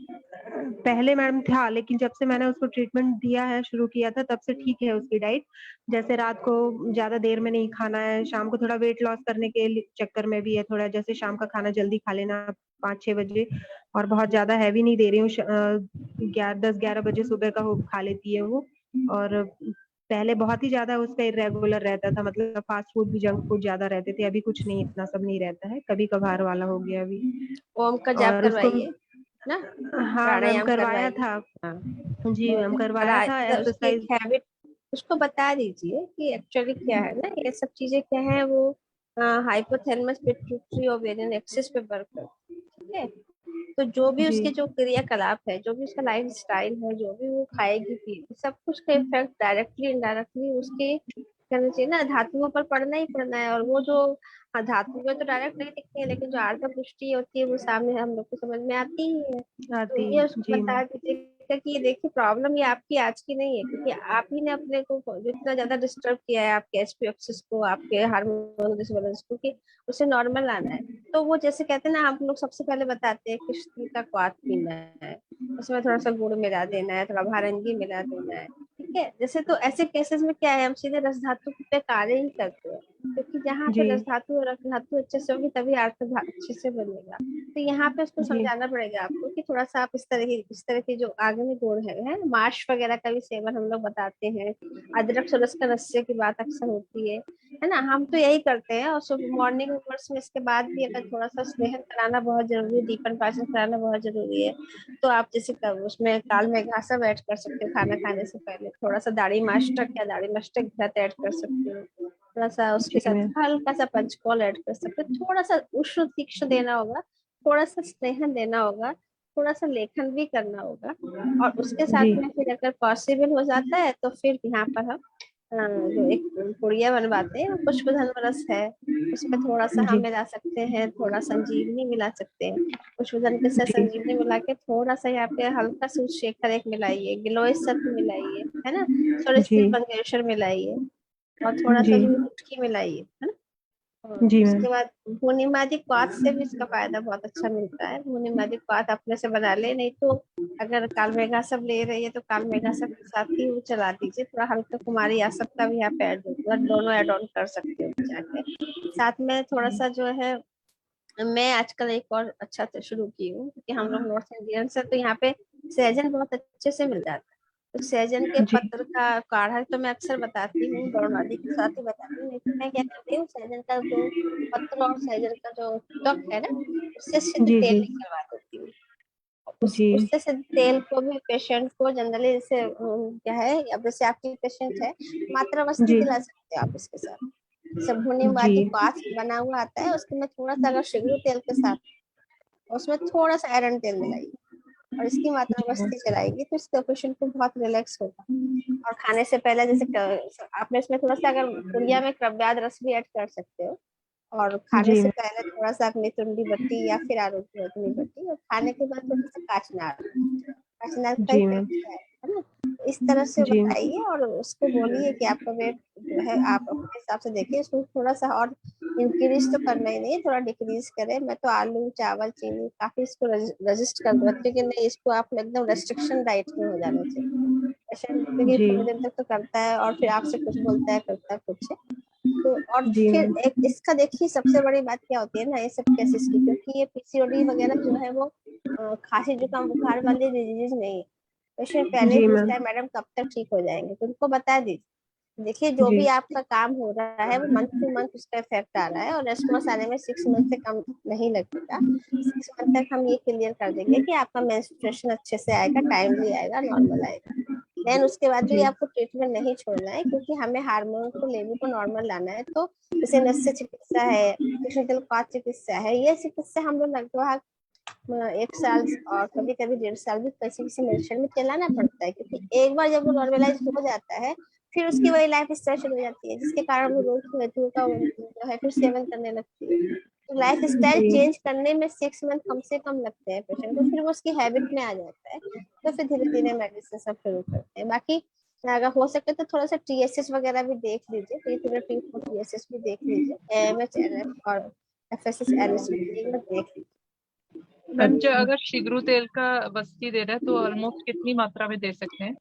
पहले मैडम था, लेकिन जब से मैंने उसको ट्रीटमेंट दिया है, शुरू किया था, तब से ठीक है उसकी डाइट। जैसे रात को ज्यादा देर में नहीं खाना है, शाम को थोड़ा वेट लॉस करने के चक्कर में भी है थोड़ा, जैसे शाम का खाना जल्दी खा लेना 5-6 बजे, और बहुत ज्यादा हैवी नहीं दे रही हूँ, 10-11 बजे सुबह का वो खा लेती है वो। और पहले बहुत ही ज्यादा उसका इरेगुलर रहता था, मतलब फास्ट फूड भी, जंक फूड ज्यादा रहते थे, अभी कुछ नहीं, इतना सब नहीं रहता है, कभी कभार वाला हो गया अभी। ओम का जाप और उसको करवाइए ना, हाँ मैम प्राणायाम करवाया करवाइए। था। हाँ जी मैम करवाया था मतलब उसकी एक एक्सरसाइज। हैबिट उसको बता दीजिए कि एक्चुअली क्या है ना, ये सब चीजें क्या है, वो हाइपोथैलेमस पिट्यूटरी ओवेरियन एक्सिस पे वर्क करती है, ठीक है? तो जो भी जी उसके जो क्रियाकलाप है, जो भी उसका लाइफ स्टाइल है, जो भी वो खाएगी पिएगी, सब कुछ का इफेक्ट डायरेक्टली इनडायरेक्टली उसके कहना चाहिए ना धातुओं पर पड़ना ही पड़ना है। और वो जो धातु में तो डायरेक्ट नहीं दिखती है, लेकिन जो आर्थ पुष्टि होती है वो सामने हम लोग को समझ में आती ही है। तो आती ये है। उसको जी बता मैम। दीजिएगा कि ये देखिए प्रॉब्लम ये आपकी आज की नहीं है, क्योंकि आप ही ने अपने को जितना ज्यादा डिस्टर्ब किया है आपके एचपी एक्सिस को, आपके हार्मोन डिसबैलेंस को, कि उसे नॉर्मल लाना है। तो वो जैसे कहते हैं ना, हम लोग सबसे पहले बताते हैं कि स्त्री का क्वाथ पीना है, उसमें थोड़ा सा गुड़ मिला देना है, थोड़ा भारंगी मिला देना है, ठीक है? जैसे तो ऐसे केसेस में क्या है, हम सीधे रस धातु पे कार्य ही करते हैं, क्योंकि जहाँ पे जी रस धातु और रक्त धातु अच्छे से होगी तभी आर्थ अच्छे से बनेगा। तो यहाँ पे उसको जी समझाना पड़ेगा आपको कि थोड़ा सा आप इस तरह की जो आगे में गुण है माश वगैरह का भी सेवन हम लोग बताते हैं। अदरक सुरस का रस्य की बात अक्सर होती है ना, हम तो यही करते हैं। और सुबह मॉर्निंग आवर्स में इसके बाद भी अगर थोड़ा सा स्नेहन कराना बहुत जरूरी है, दीपन पाचन कराना बहुत जरूरी है, तो आप जैसे उसमें काल मेघासव ऐड कर सकते हो, खाना खाने से पहले थोड़ा सा दाढ़ी मास्टक या दाढ़ी मस्टक ऐड कर सकते हो, थोड़ा सा उसके जी साथ मैम। हल्का सा पंचकोल ऐड कर सकते हो, थोड़ा सा उष्ण तीक्ष्ण देना होगा, थोड़ा सा स्नेहन देना होगा, थोड़ा सा लेखन भी करना होगा। और उसके साथ जी में फिर अगर पॉसिबल हो जाता है तो फिर यहाँ पर हम जो एक पुड़िया बनवाते हैं, पुष्पधन रस है, उसमें थोड़ा सा हम जी मिला सकते हैं, थोड़ा संजीवनी मिला सकते हैं। पुष्पधन के साथ जी संजीवनी मिला के थोड़ा सा यहाँ पे हल्का सा शेखर एक मिलाइए, गिलोय सत्व मिलाइए, है ना, जी सुरस्थित मंगेशर मिलाइए, और थोड़ा सा जी जो मुटकी मिलाइए, है ना। और जी मैम। उसके बाद भूनिमादी क्वाथ से भी इसका फायदा बहुत अच्छा मिलता है। भूनिमादी क्वाथ अपने से बना ले, नहीं तो अगर काल मेघा सब ले रही है तो काल मेघा सब के साथ ही वो चला दीजिए। थोड़ा हल्का कुमारी आसक का भी यहाँ पे ऐड होगा, दोनों ऐड ऑन कर सकते हो जाके। साथ में थोड़ा सा जो है, मैं आजकल एक और अच्छा से शुरू की हूँ, क्योंकि हम लोग नॉर्थ इंडियन से, तो यहाँ पे सहजन बहुत अच्छे से मिल जाता है। तो सहजन के जी पत्र का काढ़ा तो मैं अक्सर बताती हूँ, दौड़वादी के साथ ही बताती हूँ, लेकिन मैं क्या करती हूँ, सहजन का जो पत्र और सहजन का जो त्वक है ना, उससे सिद्ध जी तेल जी निकलवा देती हूँ। जी उससे सिद्ध तेल को भी पेशेंट को जनरली, जैसे क्या है, अब जैसे आपकी पेशेंट है, मात्रा वस्ती जी दिला सकते हो आप इसके साथ। जैसे जी भुनीमादी क्वाथ बना हुआ आता है, उसके में थोड़ा सा अगर शिगरू तेल के साथ उसमें थोड़ा सा एरंड तेल मिलाइए और इसकी मात्रा जी मैम। बस्ती चलाएंगे, तो इसके पेशेंट को बहुत रिलैक्स होगा। और खाने से पहले जैसे आपने इसमें थोड़ा सा अगर पुड़िया में क्रव्याद रस भी ऐड कर सकते हो, और खाने जी से मैम। पहले थोड़ा सा अग्नितुंडी बट्टी या फिर आरोग्य बट्टी, और खाने के बाद थोड़ा सा काचनार, काचनार का जी मैम। इफेक्ट है ना। इस तरह से जी बताइए और उसको बोलिए कि आपका वेट जो है आप अपने हिसाब से देखिए, इसको थोड़ा सा और इंक्रीज तो करना ही नहीं है, थोड़ा डिक्रीज करें। मैं तो आलू चावल चीनी काफी इसको रजिस्ट कर देती हूँ कि नहीं, इसको आप एकदम रेस्ट्रिक्शन डाइट में हो जाना चाहिए पेशेंट, क्योंकि जी थोड़े दिन तक तो करता है और फिर आपसे कुछ बोलता है, करता है कुछ है। तो और जी फिर मैम। एक इसका देखिए सबसे बड़ी बात क्या होती है ना, ये सब केसेस की, क्योंकि ये पीसीओडी वगैरह जो है वो खांसी जुकाम बुखार वाली डिजीज नहीं है। पेशेंट पहले ही जी पूछता मैम। है मैडम कब तक ठीक हो जाएंगे, तो उनको बता दीजिए देखिए जो जी। भी आपका काम हो रहा है वो मंथ टू मंथ उसका इफेक्ट आ रहा है, और रेस्पॉन्स आने में 6 मंथ से कम नहीं लगेगा। 6 मंथ तक हम ये क्लियर कर देंगे कि आपका मेंस्ट्रुएशन अच्छे से आएगा, टाइमली आएगा, नॉर्मल आएगा। देन उसके बाद भी जी। आपको ट्रीटमेंट नहीं छोड़ना है, क्योंकि हमें हार्मोन को लेवल को नॉर्मल लाना है। तो जैसे नस्य चिकित्सा है, चिकित्सा है, ये चिकित्सा हम लोग लगभग 1 साल और कभी कभी 1.5 साल भी किसी किसी मेडिसिन में चलाना पड़ता है, क्योंकि एक बार जब वो नॉर्मलाइज हो जाता है फिर उसकी वही लाइफ स्टाइल शुरू हो जाती है, जिसके कारण वो रोग का जो है फिर सेवन करने लगती है। तो लाइफ स्टाइल जी। चेंज करने में 6 मंथ कम से कम लगते हैं पेशेंट को, फिर वो उसकी हैबिट में आ जाता है, तो फिर धीरे धीरे मेडिसिन सब शुरू करते हैं। बाकी अगर हो सके तो थोड़ा सा TSS वगैरह भी देख लीजिए, TSS भी देख लीजिए, AMH और FSS NS भी एक बार देख लीजिए। मैम जो अगर शिगरू तेल का बस्ती दे रहा है तो ऑलमोस्ट कितनी मात्रा में दे सकते हैं?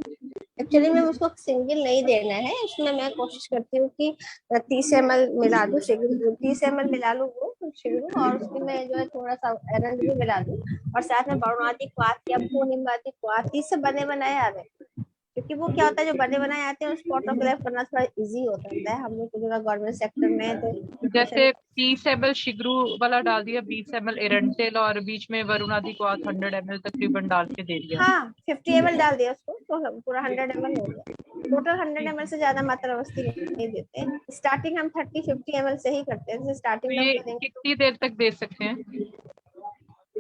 एक्चुअली मैं उसको सिंगल नहीं देना है, उसमें मैं कोशिश करती हूँ कि 30 ml मिला दूँ शिगरू, 30 ml मिला लूँ वो शिगरू, और उसमें मैं जो है थोड़ा सा एरंड भी मिला दूँ, और साथ में वरुणादि क्वाथ या निम्बाती क्वाथ, इससे बने बनाए आ रहे हैं, क्योंकि वो क्या होता है जो बने बनाए आते हैं उसको ऑटोग्राफ करना थोड़ा इजी होता है। हम लोग को जो गवर्नमेंट सेक्टर में है तो जैसे 30 ml शिगरू वाला डाल दिया, 20 ml एरंडेल और बीच में वरुणादि क्वाथ 100 ml तकरीबन डाल के दे दिया। हाँ 50 ml डाल दिया उसको तो पूरा 100 ml हो गया। टोटल 100 ml से ज्यादा मात्रा वस्ती नहीं देते, स्टार्टिंग हम 30-50 ml से ही करते हैं। जैसे तो स्टार्टिंग ये कितनी देर तक दे सकते हैं?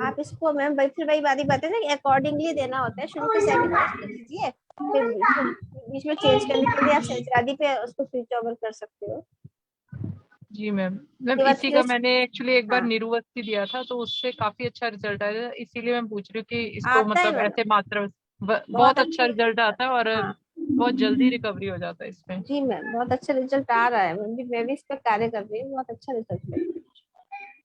आप इसको मैम फिर वही बात है ना, अकॉर्डिंगली देना होता है। शुरू के 7 डोज ले लीजिए, फिर बीच में चेंज करने के लिए आप सेंचुरादी पे उसको स्विच ओवर कर सकते हो। जी मैम, मैम इसी का मैंने एक्चुअली एक बार निरुवस्ती दिया था तो उससे काफी अच्छा रिजल्ट आया, इसीलिए मैं पूछ रही हूँ कि इसको आता है मतलब मैम, ऐसे मात्रा बहुत अच्छा रिजल्ट आता है और बहुत जल्दी रिकवरी हो जाता है इसमें। जी मैम बहुत अच्छा रिजल्ट आ रहा है, मैं भी इस पर कार्य कर रही हूँ, बहुत अच्छा रिजल्ट है।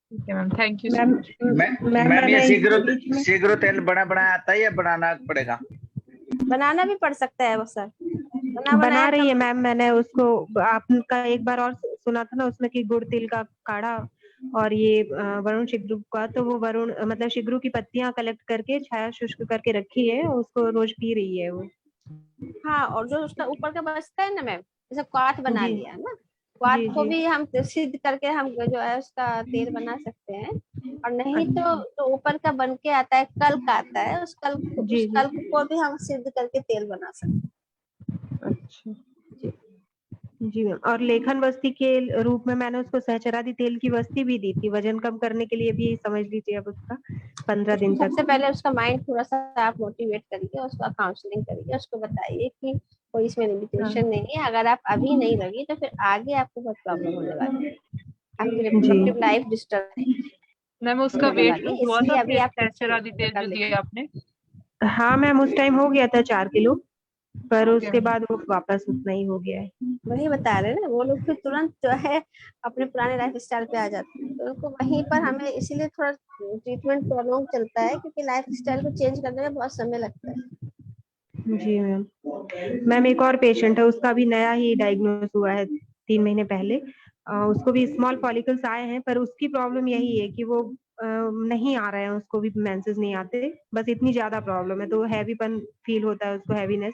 ठीक है ma'am, thank you so ma'am much. Ma'am ये मैंने शीघ्र तेल बना बनाया आता है या बनाना पड़ेगा? बनाना भी पड़ सकता है वो सर, बना रही है मैम। मैंने उसको आपका एक बार और सुना था ना उसमें कि गुड़ तिल का काढ़ा और ये वरुण शिगरू का, तो वो वरुण मतलब शिगरू की पत्तियां कलेक्ट करके छाया शुष्क करके रखी है, उसको रोज पी रही है वो। हाँ, और जो उसका ऊपर का बचता है ना मैम, जैसे क्वाथ बना जी। लिया है ना, क्वाथ जी, को जी। भी हम सिद्ध करके हम जो है उसका तेल बना सकते हैं, और नहीं तो जो ऊपर का बन के आता है कल्क आता है, उस कल्क को भी हम सिद्ध करके तेल बना सकते हैं। अच्छा जी मैम। और लेखन वस्ती के रूप में मैंने उसको सहचरादी तेल की वस्ती भी दी थी, वजन कम करने के लिए भी समझ लीजिए अब उसका 15 दिन तक। सबसे पहले उसका माइंड थोड़ा सा आप मोटिवेट करिए, उसका काउंसलिंग करिए, उसको बताइए कि कोई इसमें लिमिटेशन नहीं है, अगर आप अभी नहीं लगी तो फिर आगे आपको बहुत प्रॉब्लम होने वाली है, आपकी रिप्रोडक्टिव लाइफ डिस्टर्ब मैम उसका होने वेट वाली है, लूज हुआ इसलिए था अभी फिर आप सहचरादी तेल जो दिया आपने? हाँ मैम उस टाइम हो गया था 4 किलो, पर उसके बाद वो वापस उतना ही हो गया है। वही बता रहे ना, वो लोग फिर तुरंत जो है अपने पुराने लाइफ स्टाइल पे आ जाते हैं, तो उनको वहीं पर हमें इसीलिए थोड़ा ट्रीटमेंट प्रॉब्लम चलता है, क्योंकि लाइफ स्टाइल को चेंज करने में बहुत समय लगता है। जी मैम। मैम एक और पेशेंट है, उसका भी नया ही डायग्नोस हुआ है 3 महीने पहले। उसको भी स्मॉल फॉलिकल्स आए हैं, पर उसकी प्रॉब्लम यही है कि वो नहीं आ रहे हैं, उसको भी मेंसेस नहीं आते, बस इतनी ज्यादा प्रॉब्लम है, तो हैवीपन फील होता है उसको, हैवीनेस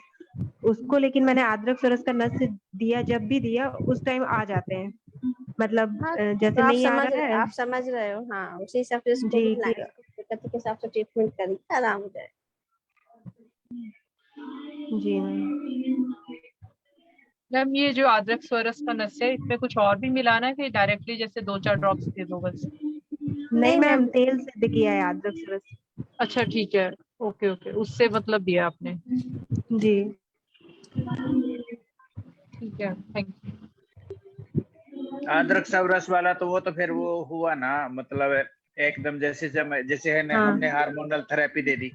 उसको। लेकिन मैंने अदरक सरस का नस्य दिया, जब भी दिया उस टाइम आ जाते हैं, मतलब जैसे तो नहीं आ रहा है। आप समझ रहे हो, हाँ उसी हिसाब से इसको जी भी कि दिक्कत के हिसाब से ट्रीटमेंट करिए, आराम हो जाए। जी मैम। मैम ये जो अदरक स्वरस का नस्य है इसमें कुछ और भी मिलाना है कि डायरेक्टली जैसे 2-4 ड्रॉप्स दे दो बस? नहीं मैम तेल सिद्ध किया है अदरक सरस। अच्छा ठीक है, ओके ओके, उससे मतलब दिया आपने? जी ठीक है, थैंक यू। अदरक सब वाला तो वो तो फिर वो हुआ ना, मतलब एकदम जैसे है ना, हाँ। हमने हार्मोनल थेरेपी दे दी,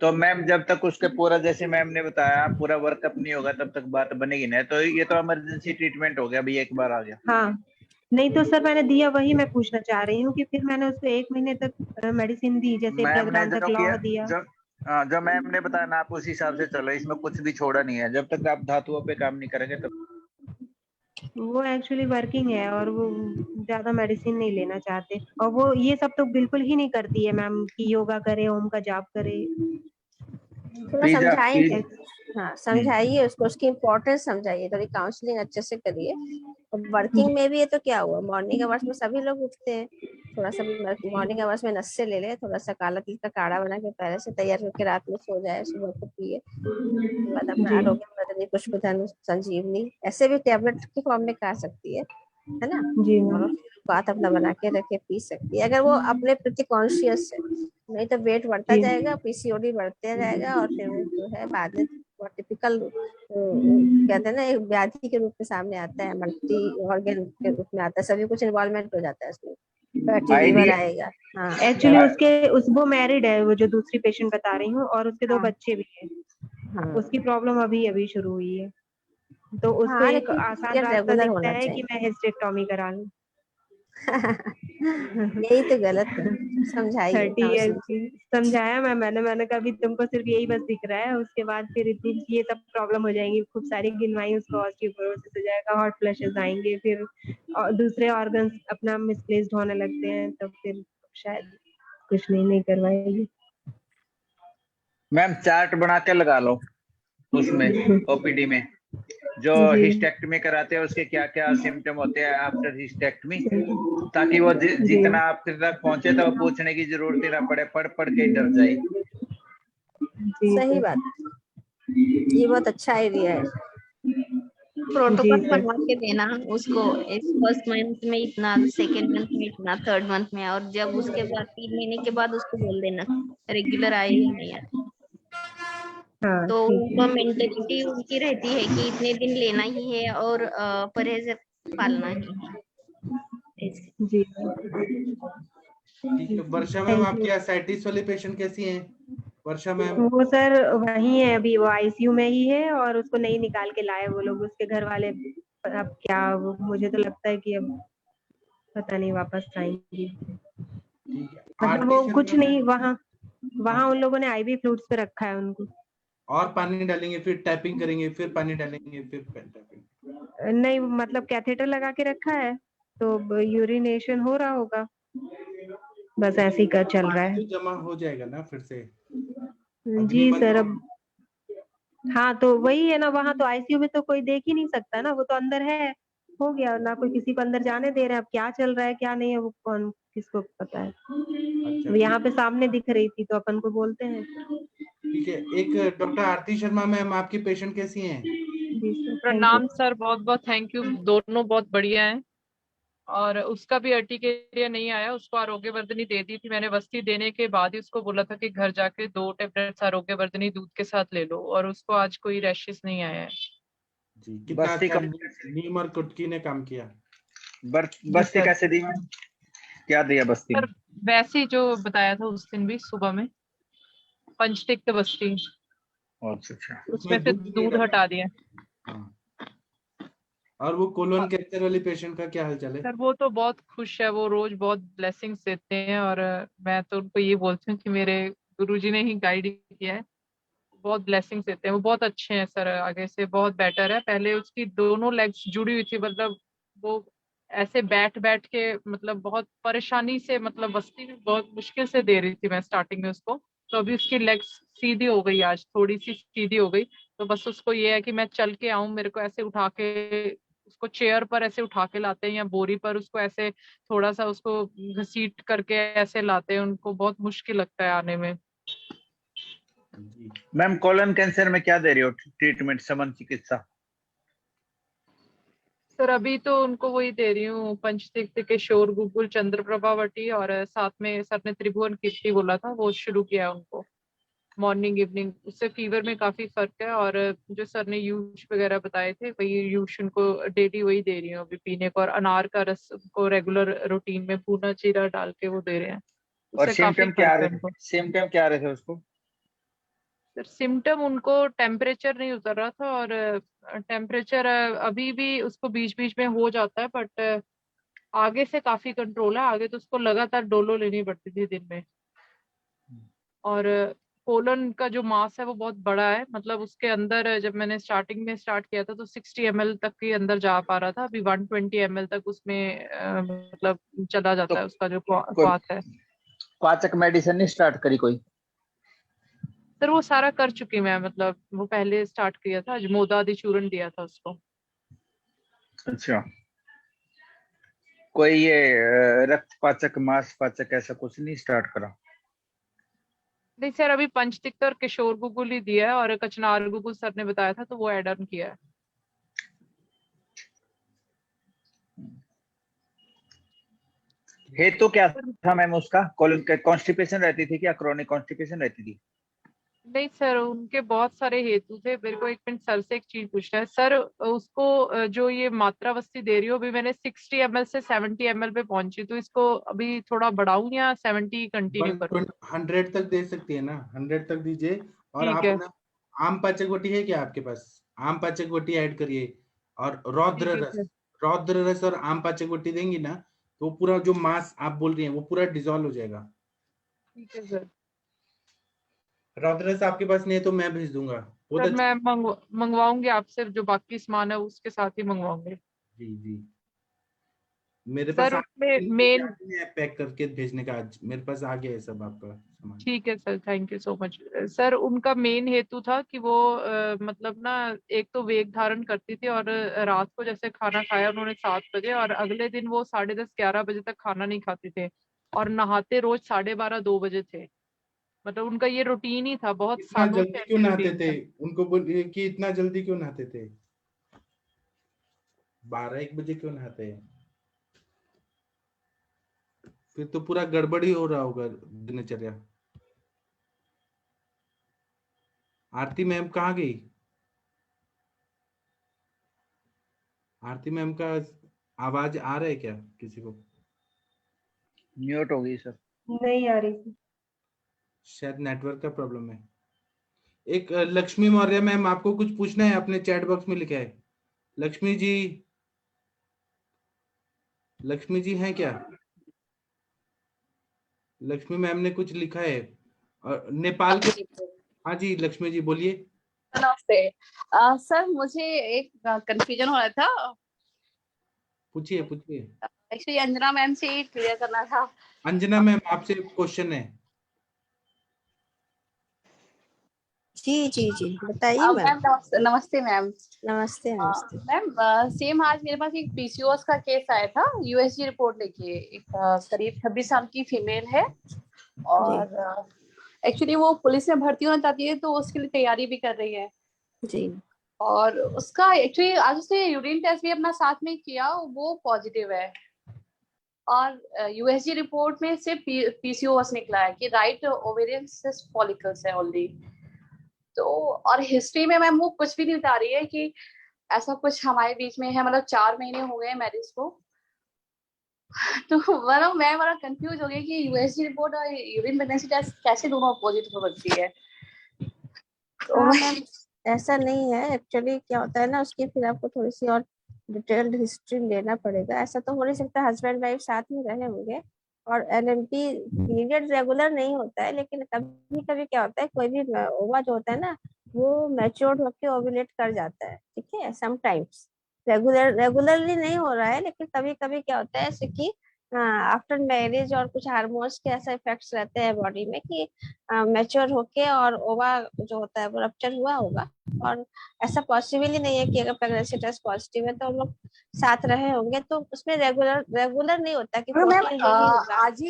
तो मैम जब तक उसके पूरा जैसे मैम ने बताया पूरा वर्कअप नहीं होगा तब तक बात बनेगी ना, तो ये तो इमरजेंसी ट्रीटमेंट हो गया, अभी एक बार आ गया। हाँ नहीं तो सर मैंने दिया, वही मैं पूछना चाह रही हूँ कि फिर मैंने उसको 1 महीने तक मेडिसिन दी, जैसे मैम ने ब्रगदान तक जो किया, लौह दिया। जो मैम ने बताया ना आप उस हिसाब से चलो, इसमें कुछ भी छोड़ा नहीं है, जब तक आप धातुओं पे काम नहीं करेंगे तब। वो एक्चुअली वर्किंग है और वो ज्यादा मेडिसिन नहीं लेना चाहते, और वो ये सब तो बिल्कुल ही नहीं करती है मैम कि योगा करे, ओम का जाप करे। थोड़ा समझाएंगे, हाँ समझाइए उसको, उसकी इम्पोर्टेंस समझाइए, थोड़ी काउंसलिंग अच्छे से करिए। और वर्किंग में भी है तो क्या हुआ, मॉर्निंग आवर्स में सभी लोग उठते हैं, थोड़ा सा मॉर्निंग आवर्स में नस्से ले ले, थोड़ा सा काला तिल का काढ़ा बना के पहले से तैयार करके रात में सो जाए, सुबह को पिए। उसके बाद अपना आरोग्य वर्धनी पुष्पधन संजीवनी ऐसे भी टैबलेट के फॉर्म में खा सकती है ना। जी और मैम। बात अपना बना के रखे पी सकती है अगर वो अपने प्रति कॉन्शियस है। नहीं तो वेट बढ़ता जी जाएगा, पीसीओडी बढ़ते जाएगा, और फिर वो जो है बाद में टिपिकल कहते हैं ना, एक व्याधि के रूप में सामने आता है, मल्टी ऑर्गन के रूप में आता है, सभी कुछ इन्वॉल्वमेंट हो जाता है उसमें, फैटी लीवर आइडिया आएगा। हाँ एक्चुअली वो मैरिड है, वो जो दूसरी पेशेंट बता रही हूँ, और उसके 2 हाँ बच्चे भी हैं। हाँ उसकी प्रॉब्लम अभी अभी शुरू हुई है, तो उसको हाँ, एक लेकिन आसान ये रास्ता रेगुलर दिखता होना है कि चाहिए। मैं हिस्टेक्टोमी करा लूं। यही तो गलत है, समझाइए 30 ईयर काउंसलिंग। की समझाया मैंने कहा अभी तुमको सिर्फ यही बस दिख रहा है, उसके बाद फिर इतनी ये सब प्रॉब्लम हो जाएंगी, खूब सारी गिनवाई, उसको ऑस्टियोपोरोसिस हो जाएगा, हॉट फ्लैशेस आएंगे, फिर और दूसरे ऑर्गन्स अपना मिसप्लेस्ड होने लगते हैं, तो फिर शायद कुछ नहीं करवाएगी। मैम चार्ट बना के लगा लो उसमें ओपीडी में, जो जी हिस्टेक्टमी कराते हैं उसके क्या क्या सिम्टम होते हैं आफ्टर हिस्टेक्टमी, ताकि वो जी जितना आपके तक पहुंचे तो वो पूछने की जरूरत ही ना पड़े, पढ़ पढ़ के ही डर जाए। जी सही बात, ये बहुत अच्छा आइडिया है। प्रोटोकॉल सर बनवा के देना उसको, इस फर्स्ट मंथ में इतना, सेकेंड मंथ में इतना, थर्ड मंथ में, और जब उसके बाद 3 महीने के बाद उसको बोल देना रेगुलर आए या नहीं आए। हाँ तो ठीक उनका है। मेंटेलिटी उनकी रहती है कि इतने दिन लेना ही है और परहेज पालना ही है। ऐसे। जी ठीक है वर्षा मैम, थैंक यू। आपकी एसाइटिस वाली पेशेंट कैसी हैं वर्षा मैम? वो सर वही है, अभी वो आईसीयू में ही है, और उसको नहीं निकाल के लाए वो लोग, उसके घर वाले। अब क्या मुझे तो लगता है कि अब पता नहीं वापस आएंगी। ठीक है मतलब आरती वो कुछ शर्मा। नहीं, वहाँ हाँ, उन लोगों ने आईवी फ्लूइड्स पे रखा है उनको। और पानी डालेंगे, फिर टैपिंग करेंगे, फिर पानी डालेंगे, फिर टैपिंग। नहीं मतलब कैथेटर लगा के रखा है, तो यूरिनेशन हो रहा होगा, बस ऐसे ही कर चल रहा पानी है। तो जमा हो जाएगा ना फिर से, जी अग्निमल सर। में। अब हाँ तो वही है ना, वहाँ तो आईसीयू में तो कोई देख ही नहीं सकता ना, वो तो अंदर है, हो गया ना, कोई किसी को अंदर जाने दे रहे हैं, अब क्या चल रहा है क्या नहीं है वो कौन किसको पता है। अच्छा अब यहाँ पे सामने दिख रही थी तो अपन को बोलते हैं। ठीक है। एक डॉक्टर आरती शर्मा मैम, आपकी पेशेंट कैसी हैं? जी सर थैंक यू। प्रणाम सर, बहुत बहुत थैंक यू, दोनों बहुत बढ़िया हैं। और उसका भी अर्टिकेरिया नहीं आया, उसको आरोग्य वर्धनी दे दी थी मैंने, बस्ती देने के बाद ही उसको बोला था कि घर जाके 2 टैबलेट्स आरोग्य वर्धनी दूध के साथ ले लो, और उसको आज कोई रैशेस नहीं आया है। जी कितना बस्ती अच्छा कंप्लीट, नीम और कुटकी ने काम किया। जी बस्ती सर। कैसे दी मैम, क्या दिया बस्ती सर में? वैसे ही जो बताया था उस दिन भी सुबह में, पंचतिक्त बस्ती, अच्छा अच्छा। उसमें उसमें से दूध नहीं दूध डाला। हटा दिया। हाँ। और वो कोलोन कैंसर वाली पेशेंट का क्या हाल चाल है? सर वो तो बहुत खुश है, वो रोज बहुत ब्लेसिंग्स देते हैं, और मैं तो उनको ये बोलती हूँ कि मेरे गुरुजी ने ही गाइड किया है। बहुत ब्लेसिंग्स देते हैं, वो बहुत अच्छे हैं सर, आगे से बहुत बेटर है। पहले उसकी दोनों लेग्स जुड़ी हुई थी, मतलब वो ऐसे बैठ बैठ के, मतलब बहुत परेशानी से, मतलब बस्ती में बहुत मुश्किल से दे रही थी मैं स्टार्टिंग में उसको। तो अभी उसकी लेग्स सीधी हो गई, आज थोड़ी सी सीधी हो गई। तो बस उसको ये है कि मैं चल के आऊं, मेरे को ऐसे उठा के, उसको चेयर पर ऐसे उठा के लाते हैं या बोरी पर उसको ऐसे थोड़ा सा उसको घसीट करके ऐसे लाते हैं, उनको बहुत मुश्किल लगता है आने में। जी मैम कोलन कैंसर में क्या दे रही हो ट्रीटमेंट, समन चिकित्सा? सर अभी तो उनको वही दे रही हूँ, पंचतीर्थ के शोर गुगुल चंद्र प्रभावटी, और साथ में सर ने त्रिभुवन कीर्ति बोला था, वो शुरू किया है उनको मॉर्निंग इवनिंग। उससे फीवर में काफी फर्क है, और जो सर ने यूश वगैरह बताए थे वही यूश उनको डेली वही दे रही हूँ अभी पीने को, और अनार का रस को रेगुलर रूटीन में भुना जीरा डाल के वो दे रहे हैं, और उससे काफी फर्क है उनको। सिम्टम क्या आ रहे थे उसको? सर सिम्टम उनको टेम्परेचर नहीं उतर रहा था, और टेम्परेचर अभी भी उसको बीच बीच में हो जाता है, बट आगे से काफी कंट्रोल है। आगे तो उसको लगातार डोलो लेनी पड़ती थी दिन में। और कोलन का जो मास है वो बहुत बड़ा है, मतलब उसके अंदर जब मैंने स्टार्टिंग में स्टार्ट किया था तो 60 ml तक के अंदर जा पा रहा था, अभी 120 ml तक उसमें मतलब चला तो जाता है उसका जो कोई क्वाथ है। पाचक मेडिसिन नहीं स्टार्ट करी कोई? सर वो सारा कर चुकी मैं, मतलब वो पहले स्टार्ट किया था, अजमोदा आदि चूर्ण दिया था उसको। अच्छा, कोई ये रक्त पाचक मांस पाचक ऐसा कुछ नहीं स्टार्ट करा? नहीं सर, अभी पंचतिक्त और किशोर गुगुल ही दिया है, और कचनार गुगुल सर ने बताया था तो वो एड ऑन किया है। हेतु क्या था मैम उसका? कॉन्स्टिपेशन रहती थी क्या? क्रॉनिक कॉन्स्टिपेशन रहती थी? नहीं सर, उनके बहुत सारे हेतु थे। मेरे को एक मिनट सर से एक चीज पूछना है सर। उसको जो ये मात्रावस्ती दे रही हो, अभी मैंने 60 ml से 70 ml पे पहुंची, तो इसको अभी थोड़ा बढ़ाऊं या 70 कंटिन्यू करूं? 100 तक दे सकती है ना, 100 तक दीजिए। और ठीक आप है। ना आम पाचकवटी है क्या आपके पास? आम पाचकवटी ऐड करिए, और रौद्र ठीक है रस, सर। रौद्र रस और आम पाचकवटी देंगी ना, तो पूरा जो मांस आप बोल रही हैं वो पूरा डिसॉल्व हो जाएगा। ठीक है सर। रौद्र रस आपके पास नहीं है तो मैं भेज दूंगा, बहुत सर अच्छा। मैं मंगवाऊंगी आपसे, जो बाकी सामान है उसके साथ ही मंगवाऊंगी। जी जी, मेरे पास सर उसमें मेन। पैक करके भेजने का, आज मेरे पास आ गया है सब आपका सामान। ठीक है sir, thank you so much sir. उनका मेन हेतु था कि वो मतलब ना, एक तो वेग धारण करती थी, और रात को जैसे खाना खाया उन्होंने 7 बजे, और अगले दिन वो 10:30-11 बजे तक खाना नहीं खाते थे, और नहाते रोज 12:30-2 बजे थे। मतलब उनका ये रूटीन ही था, बहुत इतना सालों से जल्दी क्यों ऐसे नहाते रूटीन थे? था। उनको बोलिए कि इतना जल्दी क्यों नहाते थे, 12-1 बजे क्यों नहाते हैं? फिर तो पूरा गड़बड़ ही हो रहा होगा दिनचर्या। आरती मैम कहाँ गई? आरती मैम का आवाज आ रहा है क्या किसी को? म्यूट हो गई सर। नहीं आ रही। शायद नेटवर्क का प्रॉब्लम है। एक लक्ष्मी मौर्य मैम, आपको कुछ पूछना है? आपने चैट बॉक्स में लिखा है। लक्ष्मी जी, लक्ष्मी जी हैं क्या? लक्ष्मी मैम ने कुछ लिखा है, और नेपाल के। हाँ जी लक्ष्मी जी बोलिए। नमस्ते। सर मुझे एक कंफ्यूजन हो रहा था। पूछिए पूछिए। एक्चुअली अंजना मैम से ही क्लियर करना था। अंजना मैम, आपसे क्वेश्चन है। जी जी जी बताइए मैम। मैम नमस्ते मैम। नमस्ते नमस्ते। मैम सेम आज मेरे पास एक पीसीओएस का केस आया था, यूएसजी रिपोर्ट लेके। एक करीब 26 साल की फीमेल है, और एक्चुअली वो पुलिस में भर्ती होना चाहती है, तो उसके लिए तैयारी भी कर रही है जी। और उसका एक्चुअली आज उसने यूरिन टेस्ट भी अपना साथ में किया, वो पॉजिटिव है। और यूएसजी रिपोर्ट में सिर्फ पीसीओएस निकला है कि राइट ओवेरियन सिस्ट फॉलिकल्स है ओनली। तो और हिस्ट्री में मैम वो कुछ भी नहीं बता रही है कि ऐसा कुछ हमारे बीच में है। मतलब 4 महीने हो गए मैरिज को। तो मतलब मैं बड़ा कंफ्यूज हो गई कि यूएसजी रिपोर्ट और यूरिन प्रेगनेंसी टेस्ट कैसे दोनों पॉजिटिव हो सकती है। तो हाँ मैम, ऐसा नहीं है। एक्चुअली क्या होता है ना, उसकी फिर आपको थोड़ी सी और डिटेल्ड हिस्ट्री लेना पड़ेगा। ऐसा तो हो नहीं सकता हस्बैंड वाइफ साथ में रहे होंगे। और एलएमटी पीरियड रेगुलर नहीं होता है, लेकिन कभी कभी क्या होता है, कोई भी ओवा जो होता है ना, वो मैच्योर्ड होके ओव्यूलेट कर जाता है। ठीक है, समटाइम्स रेगुलरली नहीं हो रहा है, लेकिन कभी कभी क्या होता है, जैसे कि आफ्टर मैरिज और कुछ हार्मोन्स के ऐसे इफेक्ट्स रहते हैं बॉडी में कि मैच्योर होके और ओवा जो होता है वो रप्चर हुआ होगा। और ऐसा पॉसिबल ही नहीं है कि अगर प्रेगनेंसी टेस्ट पॉजिटिव है तो हम लोग साथ रहे होंगे। तो उसमें रेगुलर नहीं होता कि मैम 14 डेली होगा। आज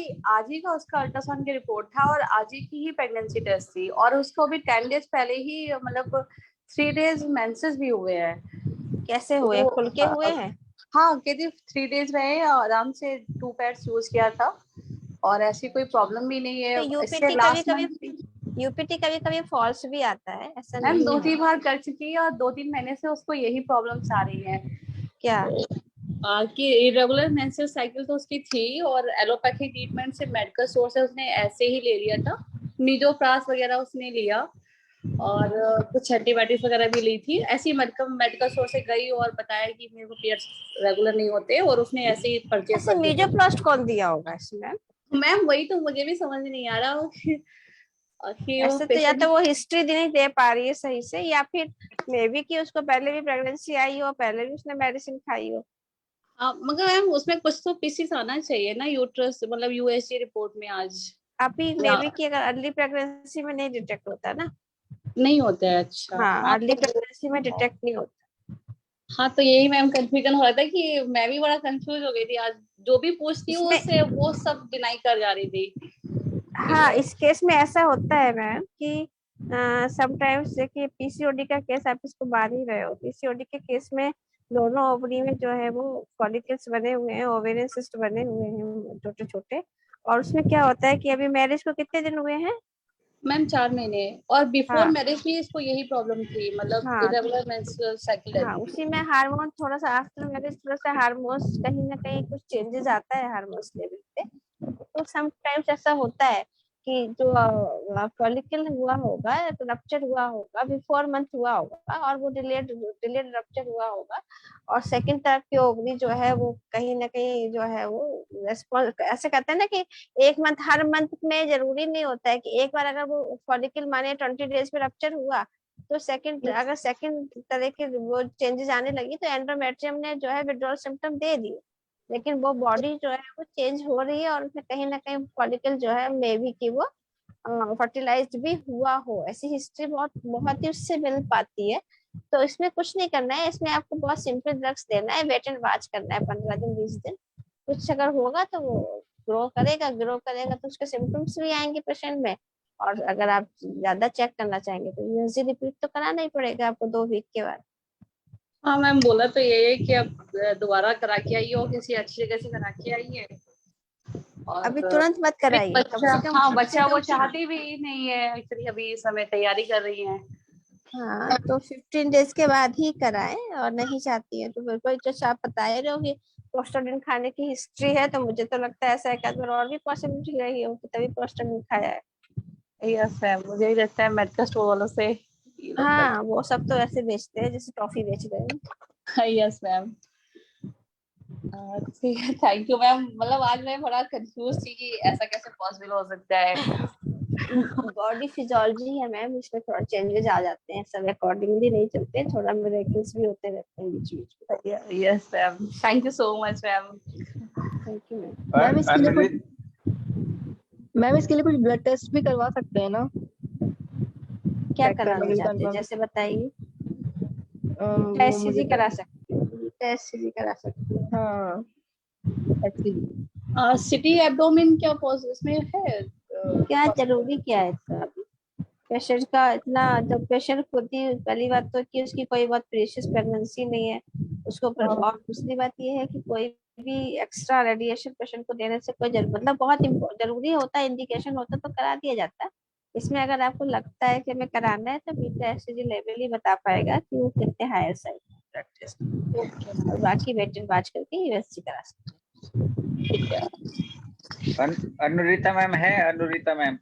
ही का उसका अल्ट्रासाउंड की रिपोर्ट था, और आज ही की ही प्रेगनेंसी टेस्ट थी, और उसको भी 10 डेज पहले ही मतलब 3 डेज मेंसेस भी हुए हैं। कैसे हुए? तो, खुल के हुए हैं? हाँ कहती 3 डेज रहे, आराम से 2 पैड्स यूज किया था, और ऐसी कोई प्रॉब्लम भी नहीं है। तो इससे यूपीटी कभी कभी फॉल्स भी आता है, ऐसा मैम नहीं 2-3 है। बार कर चुकी है, और 2-3 महीने से उसको यही प्रॉब्लम्स आ रही हैं। क्या? कि इरेगुलर मेंस्ट्रुअल साइकिल तो उसकी थी, और एलोपैथी ट्रीटमेंट से मेडिकल सोर्स से उसने ऐसे ही ले लिया था। मीजोप्रास वगैरह उसने लिया, और कुछ एंटीबायोटिक्स वगैरह भी ली थी। ऐसी मेडिकल सोर्स से गई और बताया कि मेरे को पीरियड्स रेगुलर नहीं होते, और उसने ऐसे ही परचेज ऐसे मीजोप्लास्ट कौन दिया होगा इसमें? मैम वही तो मुझे भी समझ नहीं आ रहा कि ऐसे तो या तो वो हिस्ट्री नहीं दे पा रही है सही से, या फिर मे बी कि उसको पहले भी प्रेगनेंसी आई हो, पहले भी उसने मेडिसिन खाई हो। मगर मैम उसमें कुछ तो पीसीस आना चाहिए ना यूट्रस, मतलब यूएसजी रिपोर्ट में आज। अभी मे बी कि अगर अर्ली प्रेगनेंसी में नहीं डिटेक्ट होता ना, नहीं होता है। अच्छा हाँ अर्ली प्रेगनेंसी में डिटेक्ट नहीं होता। हाँ, तो यही मैम कंफ्यूजन हो रहा था कि मैं भी बड़ा कंफ्यूज हो गई थी आज। जो भी पूछती हूँ उससे वो सब डिनाई कर जा रही थी। हाँ इस केस में ऐसा होता है मैम कि समटाइम्स देखिए पीसीओडी का केस आप इसको मान ही रहे हो। पीसीओडी के केस में दोनों ओवरी में जो है वो फॉलिकल्स बने हुए हैं, ओवेरियन सिस्ट बने हुए हैं छोटे छोटे। और उसमें क्या होता है कि अभी मैरिज को कितने दिन हुए हैं मैम? 4 महीने। और बिफोर हाँ। मैरिज भी इसको यही प्रॉब्लम थी, मतलब हाँ, इरेगुलर मेंस्ट्रुअल साइकिल। हाँ उसी में हार्मोन थोड़ा सा आफ्टर मैरिज थोड़ा सा हार्मोन्स कहीं ना कहीं कुछ चेंजेस आता है हार्मोन्स लेवल पे। तो समटाइम्स ऐसा होता है कि जो फॉलिकल हुआ होगा तो रप्चर हुआ होगा, बिफोर मंथ हुआ होगा और वो डिलेड रप्चर हुआ होगा। और सेकंड तरफ की ओवरी जो है वो कहीं ना कहीं जो है वो रेस्पॉन्स, ऐसे कहते हैं ना कि एक मंथ, हर मंथ में जरूरी नहीं होता है कि एक बार अगर वो फॉलिकल माने 20 डेज में रप्चर हुआ तो अगर सेकंड तरह के वो चेंजेस आने लगी तो एंडोमेट्रियम ने जो है विड्रॉल सिम्टम दे दिए। लेकिन वो बॉडी जो है वो चेंज हो रही है और उसमें कहीं ना कहीं फॉलिकल जो है मे बी कि वो फर्टिलाइज्ड भी हुआ हो, ऐसी हिस्ट्री बहुत ही उससे मिल पाती है। तो इसमें कुछ नहीं करना है, इसमें आपको बहुत सिंपल ड्रग्स देना है, वेट एंड वॉच करना है 15 दिन 20 दिन। कुछ अगर होगा तो वो ग्रो करेगा तो उसके सिम्टम्स भी आएंगे पेशेंट में। और अगर आप ज्यादा चेक करना चाहेंगे तो यूएसजी रिपीट तो कराना ही पड़ेगा आपको 2 वीक के बाद। हाँ मैम, बोला तो ये है कि अब दोबारा करा के आई हो, किसी अच्छी जगह से करा के आई है। और अभी तुरंत मत कराइए, कम बच्चा, से कम हाँ बच्चा वो चाहती भी नहीं है एक्चुअली, अभी इस समय तैयारी कर रही है। हाँ तो 15 डेज के बाद ही कराएं और नहीं चाहती है तो बिल्कुल जैसे आप बता रहे हो कि प्रोस्टाडिन खाने की हिस्ट्री है तो मुझे तो लगता है ऐसा एक आध बार और भी पॉसिबिलिटी रही हो कि तभी प्रोस्टाडिन खाया है। यस मैम, मुझे भी लगता है मेडिकल स्टोर वालों से हाँ वो सब तो ऐसे बेचते हैं जैसे टॉफी बेच रहे हैं। Yes ma'am. ठीक है, थैंक यू मैम। मतलब आज मैं बड़ा कंफ्यूज थी कि ऐसा कैसे पॉसिबल हो सकता है। बॉडी फिजियोलॉजी है मैम, इसमें थोड़ा चेंजेस आ जाते हैं, सब अकॉर्डिंगली नहीं चलते, थोड़ा मिरेकल्स भी होते रहते हैं बीच बीच में। Yes ma'am, thank you so much ma'am. Thank you ma'am. Ma'am इसके लिए कुछ ब्लड टेस्ट भी करवा सकते हैं ना? क्या कराना चाहते हैं जैसे बताइए। एचसीजी करा सकते हैं, एचसीजी करा सकते हैं। हाँ एचसीजी। सिटी एब्डोमेन क्या इसमें है? क्या जरूरी क्या है इसका? पेशेंट का इतना, जब पेशेंट खुद ही, पहली बात तो कि उसकी कोई बहुत प्रेशियस प्रेगनेंसी नहीं है उसको, और दूसरी बात ये है कि कोई भी एक्स्ट्रा रेडिएशन पेशेंट को देने से कोई मतलब बहुत जरूरी होता है, इंडिकेशन होता है तो करा दिया जाता है। इसमें अगर आपको लगता है कि हमें कराना है तो बीटा एचसीजी लेवल ही बता पाएगा कि वो कितने हायर साइड ब्लड टेस्ट, और बाकी वेट एंड वॉच करके यूएसजी करा सकते हैं। अनुरिता मैम है? अनुरिता मैम,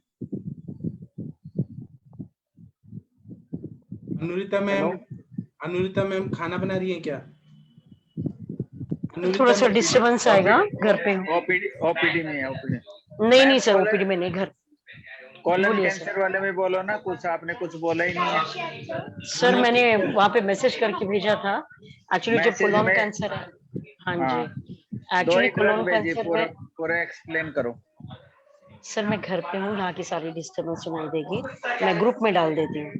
अनुरिता मैम खाना बना रही है क्या? थोड़ा सा डिस्टरबेंस आएगा घर पे। ओपीडी में है? नहीं सर, ओपीडी में नहीं, घर। कॉलन कैंसर वाले में बोलो ना कुछ, आपने कुछ बोला ही नहीं है। सर मैंने वहाँ पे मैसेज करके भेजा था, एक्चुअली जो कोलोन कैंसर है। हाँ जी, एक्चुअली कोलोन कैंसर है। पूरा एक्सप्लेन करो। सर मैं घर पे हूँ, यहाँ की सारी डिस्टर्बेंस सुनाई देगी, मैं ग्रुप में डाल देती हूँ।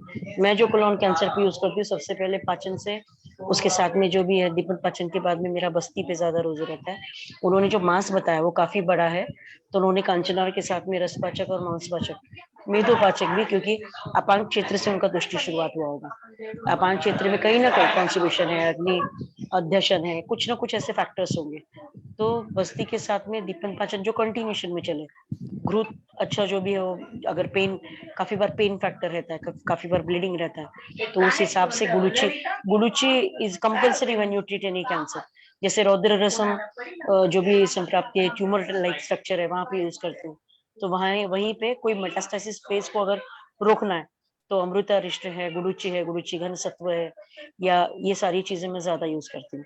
मैं जो कोलोन कैंसर पे यूज करती हूँ, सबसे पहले पाचन से, उसके साथ में जो भी है दीपन पाचन के बाद में मेरा बस्ती पे ज्यादा रोज रहता है। उन्होंने जो मांस बताया वो काफी बड़ा है, तो उन्होंने कांचनार के साथ में रसपाचक और मांसपाचक, मेदोपाचक भी, क्योंकि अपांग क्षेत्र से उनका दुष्टि शुरुआत हुआ होगा। अपांग क्षेत्र में कहीं ना कहीं कॉन्स्टिपेशन है, अग्नि अध्यशन है, कुछ ना कुछ ऐसे फैक्टर्स होंगे। तो बस्ती के साथ में दीपन पाचन जो कंटिन्यूशन में चले, ग्रोथ अच्छा जो भी हो, अगर पेन, काफी बार पेन फैक्टर रहता है, काफी बार ब्लीडिंग रहता है, तो उस हिसाब से guduchi is compulsory when you treat any cancer. जैसे रौद्र रसम जो भी संप्राप्ति ट्यूमर लाइक स्ट्रक्चर है वहां पे यूज करते हैं, तो वहीं पे कोई मेटास्टेसिस फेज को अगर रोकना है तो अमृता रिष्ट है, गुडुची घन सत्व है, या ये सारी चीजें मैं ज्यादा यूज करती हूँ।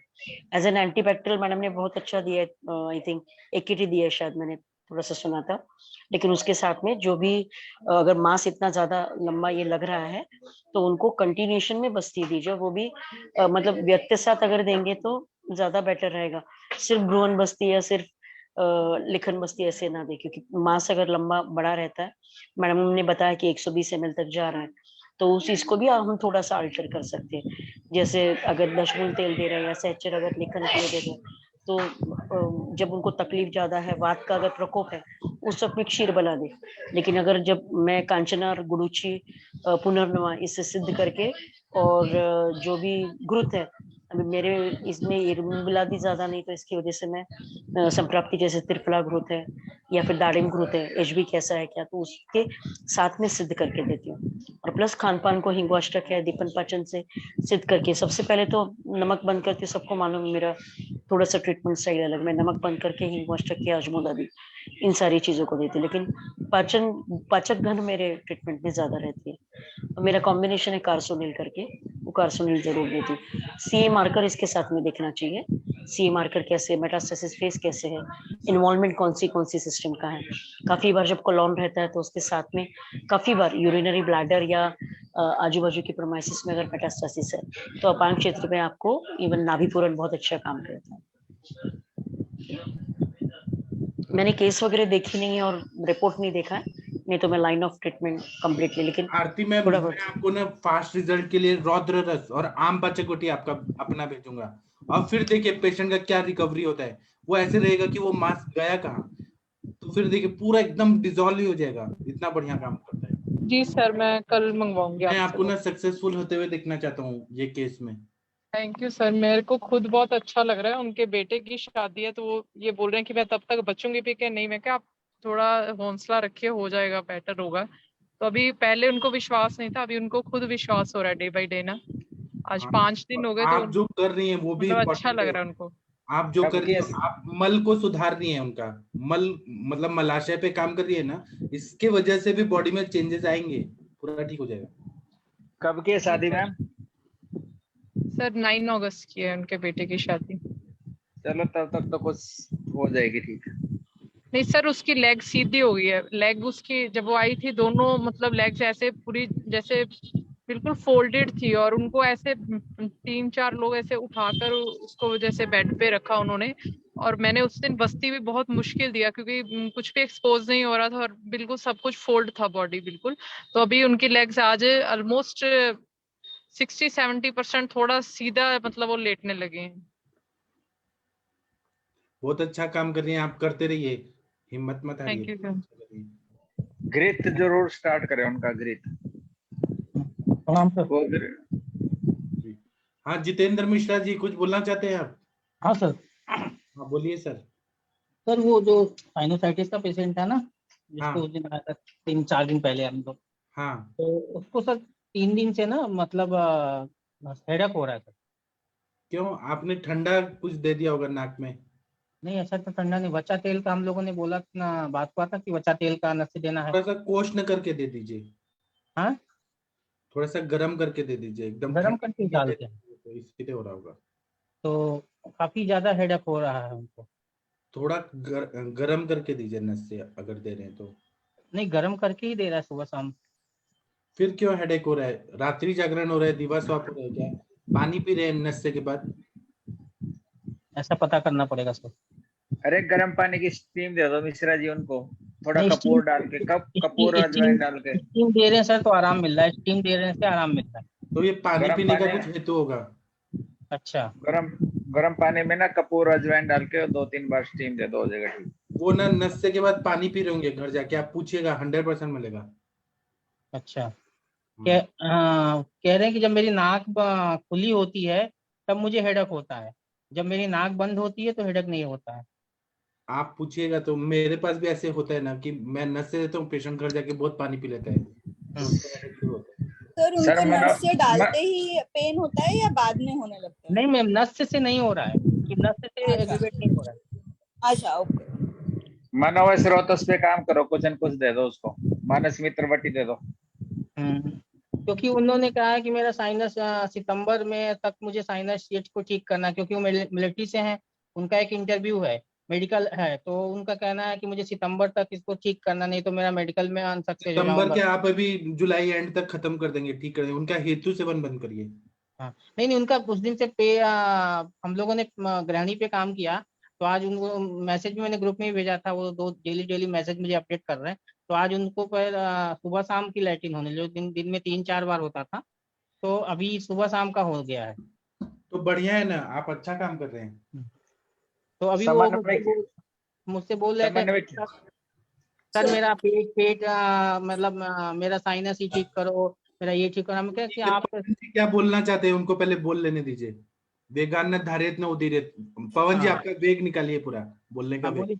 एज एन एंटीबैक्टीरियल मैडम ने बहुत अच्छा दिया है, आई थिंक एकेटी दिया है शायद, मैंने थोड़ा सा सुना था। लेकिन उसके साथ में जो भी अगर मांस इतना ज्यादा लंबा ये लग रहा है तो उनको कंटिन्यूशन में बस्ती दीजिए, वो भी मतलब व्यक्त साथ अगर देंगे तो ज्यादा बेटर रहेगा। सिर्फ भ्रूण बस्ती या सिर्फ लिखन बस्ती ऐसे ना दे, क्योंकि मांस अगर लंबा बड़ा रहता है, मैडम ने बताया कि 120 ml तक जा रहा है, तो उस चीज को भी हम थोड़ा सा अल्टर कर सकते हैं। जैसे अगर दशमूल तेल दे रहे हैं या सहचर अगर लिखन के लिए दे रहे हैं, तो जब उनको तकलीफ ज्यादा है, वात का अगर प्रकोप है, उस वक्त में क्षीर बना दे। लेकिन अगर जब मैं कांचना और गुड़ूची पुनर्नवा इससे सिद्ध करके, और जो भी घृत है, अभी मेरे इसमें इर्मिलादी ज्यादा नहीं, तो इसकी वजह से मैं संप्राप्ति जैसे त्रिफला घृत है या फिर दाड़िम घृत है, एचबी कैसा है क्या, तो उसके साथ में सिद्ध करके देती हूँ। और प्लस खान पान को हिंगवाष्टक है, दीपन पाचन से सिद्ध करके, सबसे पहले तो नमक बंद करके, सबको मालूम मेरा थोड़ा सा ट्रीटमेंट स्टाइल अलग, मैं नमक बंद करके हिंगवाष्टक के अजमोदादी इन सारी चीजों को देती, लेकिन पाचक घन मेरे ट्रीटमेंट में ज्यादा रहती है। तो मेरा कॉम्बिनेशन है कार्सोनिल करके, वो कार्सोनिल जरूर देती। सीए मार्कर इसके साथ में देखना चाहिए, सीए मार्कर कैसे, मेटास्टेसिस फेज कैसे है, इन्वॉल्वमेंट कौन सी सिस्टम का है। काफी बार जब कोलोन रहता है तो उसके साथ में काफी बार यूरिनरी ब्लैडर या आजू बाजू की प्रोमाइसिस में अगर मेटास्टेसिस है, तो अपान क्षेत्र में आपको इवन नाभिपूरण बहुत अच्छा काम करता है। मैंने केस वगैरह देखी नहीं है और रिपोर्ट नहीं देखा है, नहीं तो मैं लाइन ऑफ ट्रीटमेंट कंप्लीटली, लेकिन आरती मैम, मैं आपको ना फास्ट रिजल्ट के लिए रौद्र रस और आम पाचकोटी आपका अपना भेजूंगा, और फिर देखिए पेशेंट का क्या रिकवरी होता है। वो ऐसे रहेगा कि वो मास्क गया कहाँ, तो फिर देखिए पूरा एकदम डिसॉल्व ही हो जाएगा, इतना बढ़िया काम करता है। जी सर, मैं कल मंगवाऊंगी। मैं आपको ना सक्सेसफुल होते हुए देखना चाहता हूँ ये केस में। थैंक यू सर, मेरे को खुद बहुत अच्छा लग रहा है। उनके बेटे की शादी है तो वो ये बोल रहे हैं कि मैं तब तक बचूंगी भी कि नहीं। मैं क्या, आप थोड़ा हौसला रखिए, हो जाएगा, बेटर होगा। तो अभी पहले उनको विश्वास नहीं था, अभी उनको खुद विश्वास हो रहा है डे बाय डे ना। आज 5 दिन हो गए, तो आप जो कर रही हैं वो भी मतलब अच्छा इम्पोर्टेंट लग है। रहा है उनको। आप जो कर रही हैं, आप मल को सुधार रही हैं, उनका मल मतलब मलाशय पे काम कर रही है ना, इसके वजह से भी बॉडी में चेंजेस आएंगे, पूरा ठीक हो जाएगा। कब की है शादी मैम? सर 9 अगस्त की है उनके बेटे की शादी। चलो तब तक तो कुछ हो जाएगी ठीक। नहीं सर, उसकी लेग सीधी हो गई है। लेग उसकी जब वो आई थी, दोनों मतलब लेग्स ऐसे पूरी जैसे बिल्कुल फोल्डेड थी, और उनको ऐसे 3-4 लोग ऐसे उठाकर उसको जैसे बेड पे रखा उन्होंने। और मैंने उस दिन बस्ती भी बहुत मुश्किल दिया, क्योंकि कुछ भी एक्सपोज नहीं हो रहा था और बिल्कुल सब कुछ फोल्ड था बॉडी बिल्कुल। तो अभी उनकी लेग्स आज ऑलमोस्ट 60-70% थोड़ा सीधा, मतलब वो लेटने लगे हैं। बहुत अच्छा काम कर रही हैं आप, करते रहिए, हिम्मत मत थैंक हारिए। You sir. ग्रित जरूर स्टार्ट करें उनका, ग्रित। हाँ जितेंद्र मिश्रा जी, कुछ बोलना चाहते हैं आप? हाँ सर। हाँ बोलिए सर। सर वो जो साइनोसाइटिस का पेशेंट था ना, जिसको हाँ। उस दिन आया था 3-4 दिन पहले हम लोग, हाँ तो उसको सर 3 दिन से ना मतलब हेडेक हो रहा है सर। क्यों, आपने ठंडा कुछ दे दिया होगा नाक में? नहीं ऐसा तो ठंडा नहीं, वचा तेल का हम लोगों ने बोला ना, बात हुआ था कि वचा तेल का नस्य देना है। थोड़ा सा कोष्ण करके दे दीजिए। हाँ थोड़ा सा गर्म करके दे दीजिए, एकदम गर्म ठंडा करके नहीं डाल दे के, दीजिए, तो इसलिए हो रहा होगा। तो काफी ज्यादा हेडेक हो रहा है उनको। थोड़ा गरम करके दीजिए नस से, अगर दे रहे हैं तो। नहीं गर्म करके ही दे रहा है सुबह शाम। फिर क्यों हेडेक हो रहा है? रात्रि जागरण हो रहा है, दिवा स्वाप हो रहा है क्या? पानी पी रहे हैं नशे के बाद? ऐसा पता करना पड़ेगा सर। अरे गर्म पानी की स्टीम दे दो मिश्रा जी उनको, थोड़ा नहीं, कपूर डाल के, कपूर अजवाइन डाल के। स्टीम दे रहे हैं सर तो आराम मिल रहा है, स्टीम दे रहे से आराम मिल रहा है। तो ये पानी गरम पीने का पानी- कुछ हेतु होगा। अच्छा, गरम पानी में ना कपूर अजवाइन डाल के 2-3 बार स्टीम दे दो, हो जाएगा ठीक। वो ना नशे के बाद पानी पी रहे होंगे, घर जाके आप पूछिएगा, 100% मिलेगा। अच्छा। कह रहे हैं कि जब मेरी नाक खुली होती है तब मुझे हेडेक होता है, जब मेरी नाक बंद होती है तो हेडेक नहीं होता है। आप पूछिएगा, तो मेरे पास भी ऐसे होता है ना कि मैं नशे देता हूँ, पेशेंट घर जाके बहुत पानी पी लेता है, तो उसका headache शुरू होता है। सर सर, उनको मैंने- नस से डालते ही पेन होता है या बाद में होने लगता है? नहीं मैम, नस से नहीं हो रहा है, कि नस से एग्रीवेट नहीं हो रहा है। अच्छा ओके। मनोवय स्रोतस पे काम करो, कुछ न कुछ दे दो उसको, मानस मित्र वटी दे दो। क्योंकि उन्होंने कहा है कि मेरा साइनस सितंबर में तक मुझे साइनस सीएच को ठीक करना है, क्योंकि वो मिलिट्री से हैं, उनका एक इंटरव्यू है, मेडिकल है, तो उनका कहना है कि मुझे सितंबर तक इसको ठीक करना, नहीं तो मेरा मेडिकल में अनसक्सेस हो सितंबर जाऊंगा। के आप अभी जुलाई एंड तक खत्म कर देंगे, ठीक कर देंगे, उनका हेतु सेवन बंद करिए। हाँ नहीं, उनका उस दिन से पे हम लोगों ने गृहिणी पे काम किया, तो आज उनको मैसेज भी मैंने ग्रुप में ही भेजा था, वो दो डेली मैसेज मुझे अपडेट कर रहे हैं। तो आज उनको सुबह शाम की लैट्रिन होने, जो दिन में 3-4 बार होता था, तो अभी सुबह शाम का हो गया है। तो बढ़िया है ना, आप अच्छा काम कर रहे हैं। तो अभी वो मुझसे बोल रहे थे सर मेरा पेट मतलब मेरा साइनस ही ठीक करो, मेरा ये ठीक करो। हम क्या कि आप क्या बोलना चाहते हैं उनको पहले बोल लेने दीजिए। वेगान न धारेत न उदीरेत। पवन जी आपका वेग निकालिए पूरा बोलने का वेग।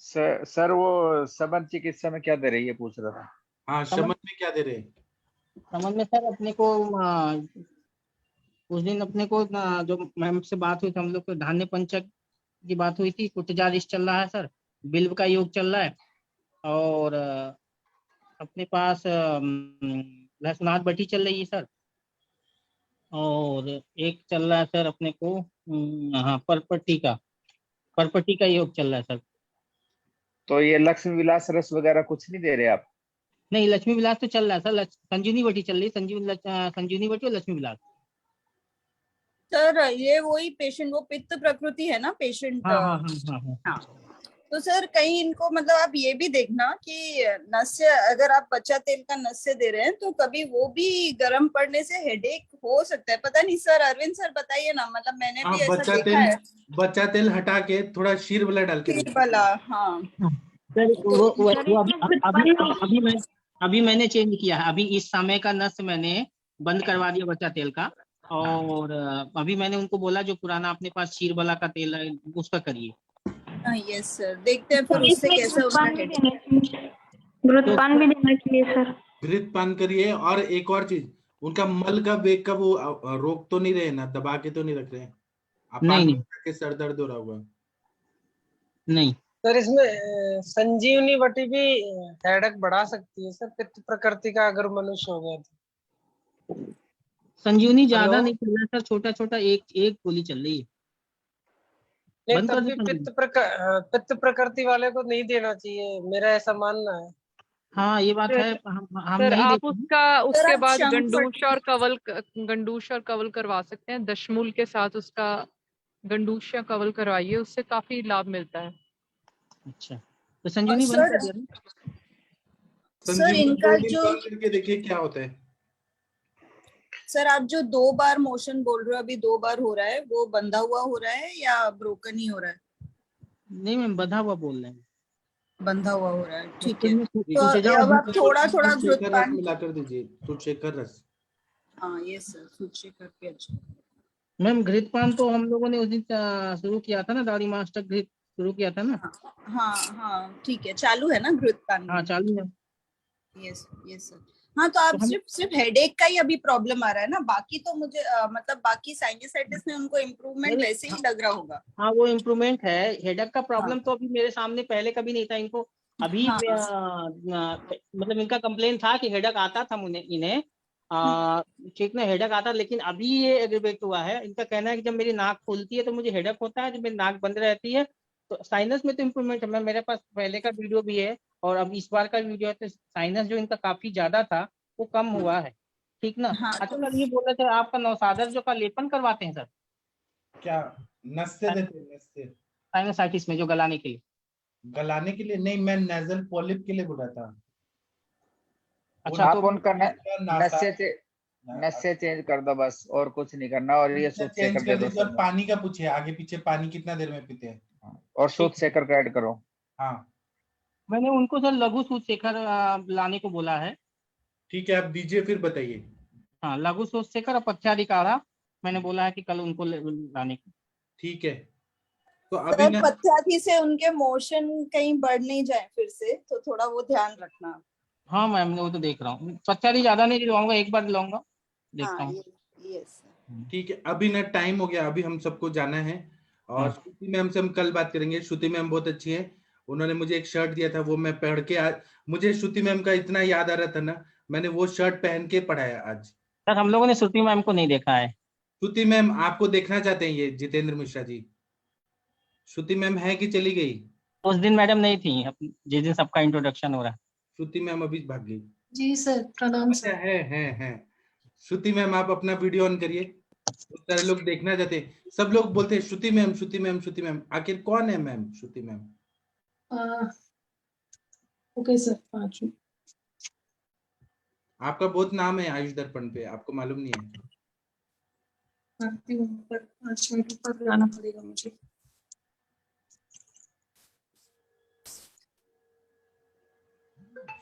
सर वो समन चिकित्सा में क्या दे रही है पूछ रहा था। हाँ समन में क्या दे रहे हैं? समन में सर अपने को उस दिन अपने को जो मैम से बात हुई थी, हम लोग को धान्य पंचक की बात हुई थी, कुटजारिश चल रहा है सर, बिल्व का योग चल रहा है, और अपने पास लहसुनाथ बटी चल रही है सर, और एक चल रहा है सर अपने को हाँ परपट्टी का योग चल रहा है सर। तो ये लक्ष्मी विलास रस वगैरह कुछ नहीं दे रहे आप? नहीं, लक्ष्मी विलास तो चल रहा है सर, संजीवनी बटी चल रही है, संजीवनी बटी और लक्ष्मी विलास। सर ये वही पेशेंट, वो पित्त प्रकृति है ना पेशेंट। हाँ। तो सर कहीं इनको मतलब आप ये भी देखना कि नस्य, अगर आप बच्चा तेल का नस्य दे रहे हैं तो कभी वो भी गर्म पड़ने से हेडेक हो सकता है। पता नहीं सर, अरविंद सर बताइए ना, मतलब मैंने भी ऐसा देखा है। बच्चा तेल हटा के थोड़ा शीर वाला डाल के शीर वाला, हाँ सर अभी मैंने चेंज किया है, अभी इस समय का नस्य मैंने बंद करवा दिया बच्चा तेल का, और अभी मैंने उनको बोला जो पुराना अपने पास शीर वाला का तेल है उसका करिए। यस सर, देखते हैं फिर उससे कैसे उसका घृतपान भी देना चाहिए सर। घृतपान करिए। और एक और चीज, उनका मल का वेग का वो रोक तो नहीं रहे ना, दबा के तो नहीं रख रहे हैं? नहीं के सर दर्द हो रहा होगा। नहीं सर, इसमें संजीवनी बटी भी हेडेक बढ़ा सकती है सर, पित्त प्रकृति का अगर मनुष्य हो गया तो। संजीवनी ज्यादा नहीं चल रहा सर, छोटा एक गोली चल रही है। नहीं, तब भी पित्त प्रकृति वाले को नहीं देना चाहिए, मेरा ऐसा मानना है। हाँ ये बात है, हम सर नहीं आप उसके बाद शंख गंडूश और कवल करवा सकते हैं, दशमूल के साथ उसका गंडूश या कवल करवाइए, उससे काफी लाभ मिलता है। अच्छा, तो संजीवनी बंद कर दिया सर इनका जो करके देखिए क्या होता है। सर आप जो 2 बार मोशन बोल रहे हो, अभी 2 बार हो रहा है, वो बंधा हुआ हो रहा है या ब्रोकन ही हो रहा है? नहीं मैम, बंधा हुआ बोल रहे हैं। बंधा हुआ हो रहा है, ठीक है। तो अब आप थोड़ा घृतपान मिला कर दीजिए, सूचेकर रस। हाँ ये सर, सूचेकर पे अच्छा। मैम घृतपान तो हम लोगों ने उस दिन शुरू किया था ना, दाढ़ी मास्टर घृत शुरू किया था ना। हाँ ठीक है, चालू है ना घृतपान? हाँ चालू है। Yes sir. हाँ तो आप सिर्फ हेडेक का ही अभी प्रॉब्लम आ रहा है ना, बाकी तो मुझे मतलब बाकी साइनसाइटिस में उनको इम्प्रूवमेंट वैसे ही लग रहा होगा। हाँ वो इम्प्रूवमेंट है, हेडेक का प्रॉब्लम तो अभी मेरे सामने पहले कभी नहीं था इनको। अभी मतलब इनका कंप्लेन था कि हेडेक आता था इन्हें ठीक ना, हेडेक आता, लेकिन अभी ये एग्रीवेट हुआ है। इनका कहना है कि जब मेरी नाक खुलती है तो मुझे हेडेक होता है, जब मेरी नाक बंद रहती है तो साइनस में तो इम्प्रूवमेंट है। मैं मेरे पास पहले का वीडियो भी है और अब इस बार का वीडियो है, तो साइनस जो इनका काफी ज्यादा था वो कम हुआ है, ठीक ना। अच्छा सर ये बोल रहे थे आपका नौसादर जो का लेपन करवाते हैं सर? क्या नस्य देते हैं? नस्य साइनसाइटिस में जो गलाने के लिए? गलाने के लिए नहीं, मैं नेजल पॉलिप के लिए बोला था। अच्छा, आप उनका नस्य चेंज कर दो बस, और कुछ नहीं करना। और ये सूद सेकर दे दो। पानी का पूछे आगे पीछे, पानी कितना देर में पीते हैं? और सूद सेकर का ऐड करो। हाँ मैंने उनको सर लघु सूद सेकर लाने को बोला है। ठीक है, आप दीजिए फिर बताइए। हाँ लघु सूद सेकर और पथ्यारी काढ़ा मैंने बोला है कि कल उनको लाने को। ठीक है, तो अभी पथ्यारी से उनके मोशन कहीं बढ़ नहीं जाए फिर से, तो थोड़ा वो ध्यान रखना। हाँ मैम वो तो देख रहा हूँ, पथ्यारी ज्यादा नहीं दिलवाऊंगा, एक बार दिलाऊंगा, देखता हूँ। ठीक है, अभी ना टाइम हो गया, अभी हम सबको जाना है। और श्रुति मैम से हम कल बात करेंगे। श्रुति मैम बहुत अच्छी है, उन्होंने मुझे एक शर्ट दिया था, वो मैं पढ़ के आज मुझे श्रुति मैम का इतना याद आ रहा था ना, मैंने वो शर्ट पहन के पढ़ाया आज। सर हम लोगों ने श्रुति मैम को नहीं देखा है। श्रुति मैम आपको देखना चाहते हैं ये जितेंद्र मिश्रा जी। श्रुति मैम है कि चली गई? उस दिन मैडम नहीं थी, जिस दिन सबका इंट्रोडक्शन हो रहा है। श्रुति मैम अभी भाग गई। जी सर, प्रणाम सर। है। श्रुति मैम आप अपना वीडियो ऑन करिए। बहुत सारे लोग देखना चाहते हैं, सब लोग बोलते हैं श्रुति मैम, श्रुति मैम, श्रुति मैम। आखिर कौन है मैम श्रुति मैम? Okay sir, 5 minute. आपका बहुत नाम है आयुष दर्पण पे, आपको मालूम नहीं है? आती हूँ, पर 5 मिनट ऊपर जाना पड़ेगा मुझे।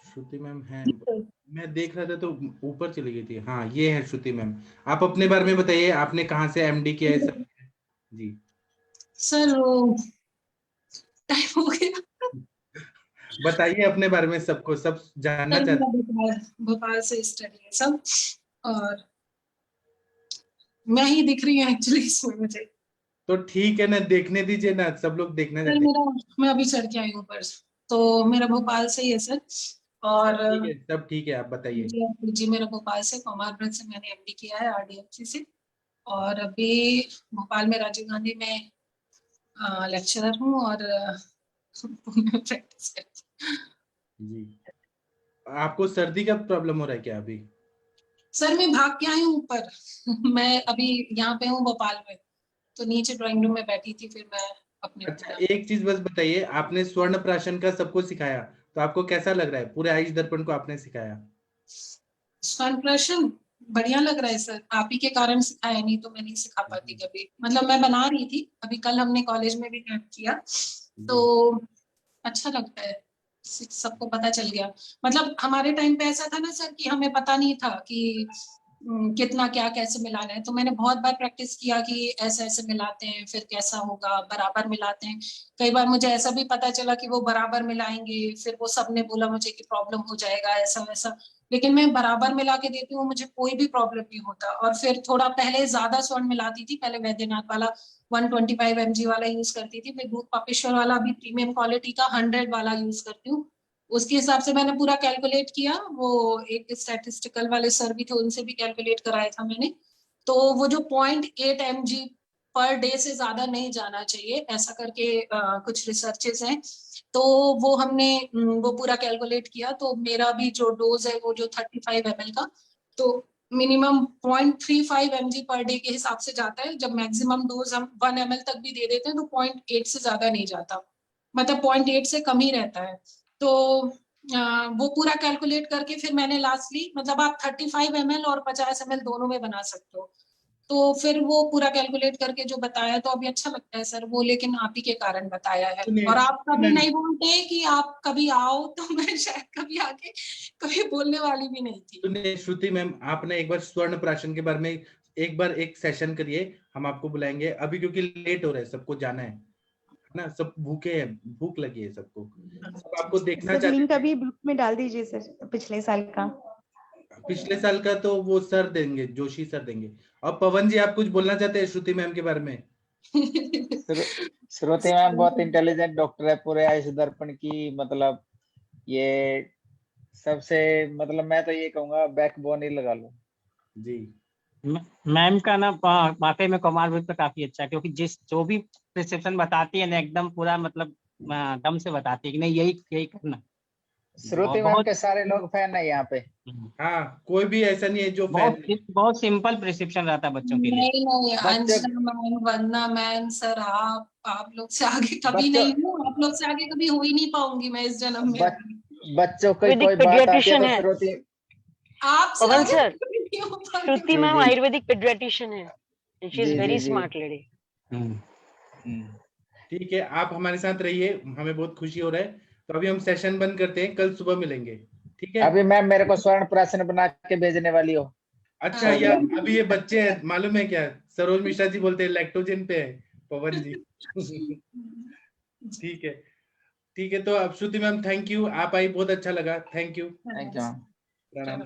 श्रुति मैम है, मैं देख रहा था तो ऊपर चली गई थी। हाँ, ये है श्रुति मैम। आप अपने बारे में बताइए, आपने कहाँ से एमडी किया है सब? जी सर वो टाइम हो गया। बताइए अपने बारे में, सबको सब जानना सर चाहते मेरा भोपाल से स्टडी है सब, और मैं ही दिख रही हूँ एक्चुअली इसमें मुझे। तो ठीक है ना, देखने दीजिए ना, सब लोग देखना सर चाहते हैं। मेरा, मैं अभी चढ़ के आई हूँ ऊपर, तो मेरा भोपाल से ही है सर। और ठीक है, सब ठीक है, आप बताइए। जी मेरा भोपाल से कॉमर्स ब्रांच से मैंने एमडी किया है RDFC से, और अभी भोपाल में राजीव गांधी में लेक्चरर हूँ और पुणे में प्रैक्टिस करती हूँ। जी, आपको सर्दी का प्रॉब्लम हो रहा है क्या अभी? सर मैं भाग के आई हूँ ऊपर। मैं अभी यहाँ पे हूँ भोपाल में, तो नीचे ड्राइंग रूम में बैठी थी, फिर मैं अपने अच्छा, एक चीज बस बताइए, आपने स्वर्ण प्राशन का सबको सिखाया, तो आपको कैसा लग रहा है? पूरे आयुष दर्पण को आपने सिखाया। स्वर्ण प्राशन बढ़िया लग रहा है सर, आप ही के कारण सिखाया, नहीं तो मैं नहीं सिखा पाती कभी। मतलब मैं बना रही थी, अभी कल हमने कॉलेज में भी कैंप किया, तो अच्छा लगता है, सबको पता चल गया। मतलब हमारे टाइम पे ऐसा था ना सर कि हमें पता नहीं था कि कितना क्या कैसे मिलाना है, तो मैंने बहुत बार प्रैक्टिस किया कि ऐसे ऐसे मिलाते हैं, फिर कैसा होगा, बराबर मिलाते हैं। कई बार मुझे ऐसा भी पता चला कि वो बराबर मिलाएंगे, फिर वो सबने बोला मुझे कि प्रॉब्लम हो जाएगा ऐसा वैसा, लेकिन मैं बराबर मिला के देती हूँ, मुझे कोई भी प्रॉब्लम नहीं होता। और फिर थोड़ा पहले ज्यादा स्वर्ण मिलाती थी, पहले वैद्यनाथ वाला 125 mg वाला यूज करती थी, फिर दूध पापेश्वर वाला अभी प्रीमियम क्वालिटी का 100 वाला यूज करती हूँ। उसके हिसाब से मैंने पूरा कैलकुलेट किया, वो एक स्टैटिस्टिकल वाले सर भी थे, उनसे भी कैलकुलेट कराया था मैंने। तो वो जो 0.8 mg पर डे से ज्यादा नहीं जाना चाहिए, ऐसा करके कुछ रिसर्चेस हैं, तो वो हमने वो पूरा कैलकुलेट किया। तो मेरा भी जो डोज है वो जो 35 ml का, तो मिनिमम 0.35 mg पर डे के हिसाब से जाता है। जब मैक्सिमम डोज हम 1 ml तक भी दे देते हैं तो 0.8 से ज्यादा नहीं जाता, मतलब 0.8 से कम ही रहता है। तो वो पूरा कैलकुलेट करके फिर मैंने लास्टली, मतलब आप 35 ml और 50 ml दोनों में बना सकते हो, तो फिर वो पूरा कैलकुलेट करके जो बताया, तो अभी अच्छा लगता है सर वो, लेकिन आप ही के कारण बताया है। और आप कभी नहीं बोलते कि आप कभी आओ, तो मैं शायद कभी आके कभी बोलने वाली भी नहीं थी। सुनिए श्रुति मैम, आपने एक बार स्वर्ण प्राशन के बारे में एक बार एक सेशन करिए, हम आपको बुलाएंगे अभी, क्योंकि लेट हो रहा है, सबको जाना है ना, सब भूखे हैं, भूख लगी है सबको, सब आपको देखना सर चाहते लिंक हैं। अभी ग्रुप में डाल दीजिए सर, पिछले साल का। पिछले साल का तो वो सर देंगे, जोशी सर देंगे। और पवन जी, आप कुछ बोलना चाहते हैं श्रुति मैम के बारे में? श्रुति मैम बहुत इंटेलिजेंट डॉक्टर है, पूरे आयुष दर्पण की, मतलब ये सबसे, मतलब मैं तो ये कहूंगा बैकबोन ही लगा लो। जी मैम का ना वाकई में कमाल भी तो काफी अच्छा है, क्योंकि जो भी प्रिस्क्रिप्शन बताती है ना, एकदम पूरा मतलब दम से बताती है कि नहीं यही यही करना। श्रुति मैम के सारे लोग फैन है यहाँ पे। हाँ, कोई भी ऐसा नहीं है जो फैन बहुत सिंपल प्रिस्क्रिप्शन रहता है बच्चों के लिए। नहीं, अंजना मैम, वंदना मैम, सर आप लोग से आगे कभी नहीं हूँ, आप लोग से आगे कभी हो ही नहीं पाऊंगी मैं इस जन्म में। बच्चों की कोई बात आती है तो श्रुति, आप पवन सर, श्रुति श्रुति मैम आयुर्वेदिक पेडियाट्रिशियन है, she is very smart lady. ठीक है, आप हमारे साथ रहिए, हमें बहुत खुशी हो रहा है। तो अभी हम सेशन बंद करते हैं, कल सुबह मिलेंगे, ठीक है? अभी मैम मेरे को स्वर्ण प्राशन बना के भेजने वाली हो। अच्छा, या अभी ये बच्चे हैं, मालूम है क्या, सरोज मिश्रा जी बोलते हैं लैक्टोजन पे है पवन जी। ठीक है, ठीक है। तो अब श्रुति मैम थैंक यू, आप आई, बहुत अच्छा लगा, thank you. Thank you ma'am. प्रणाम।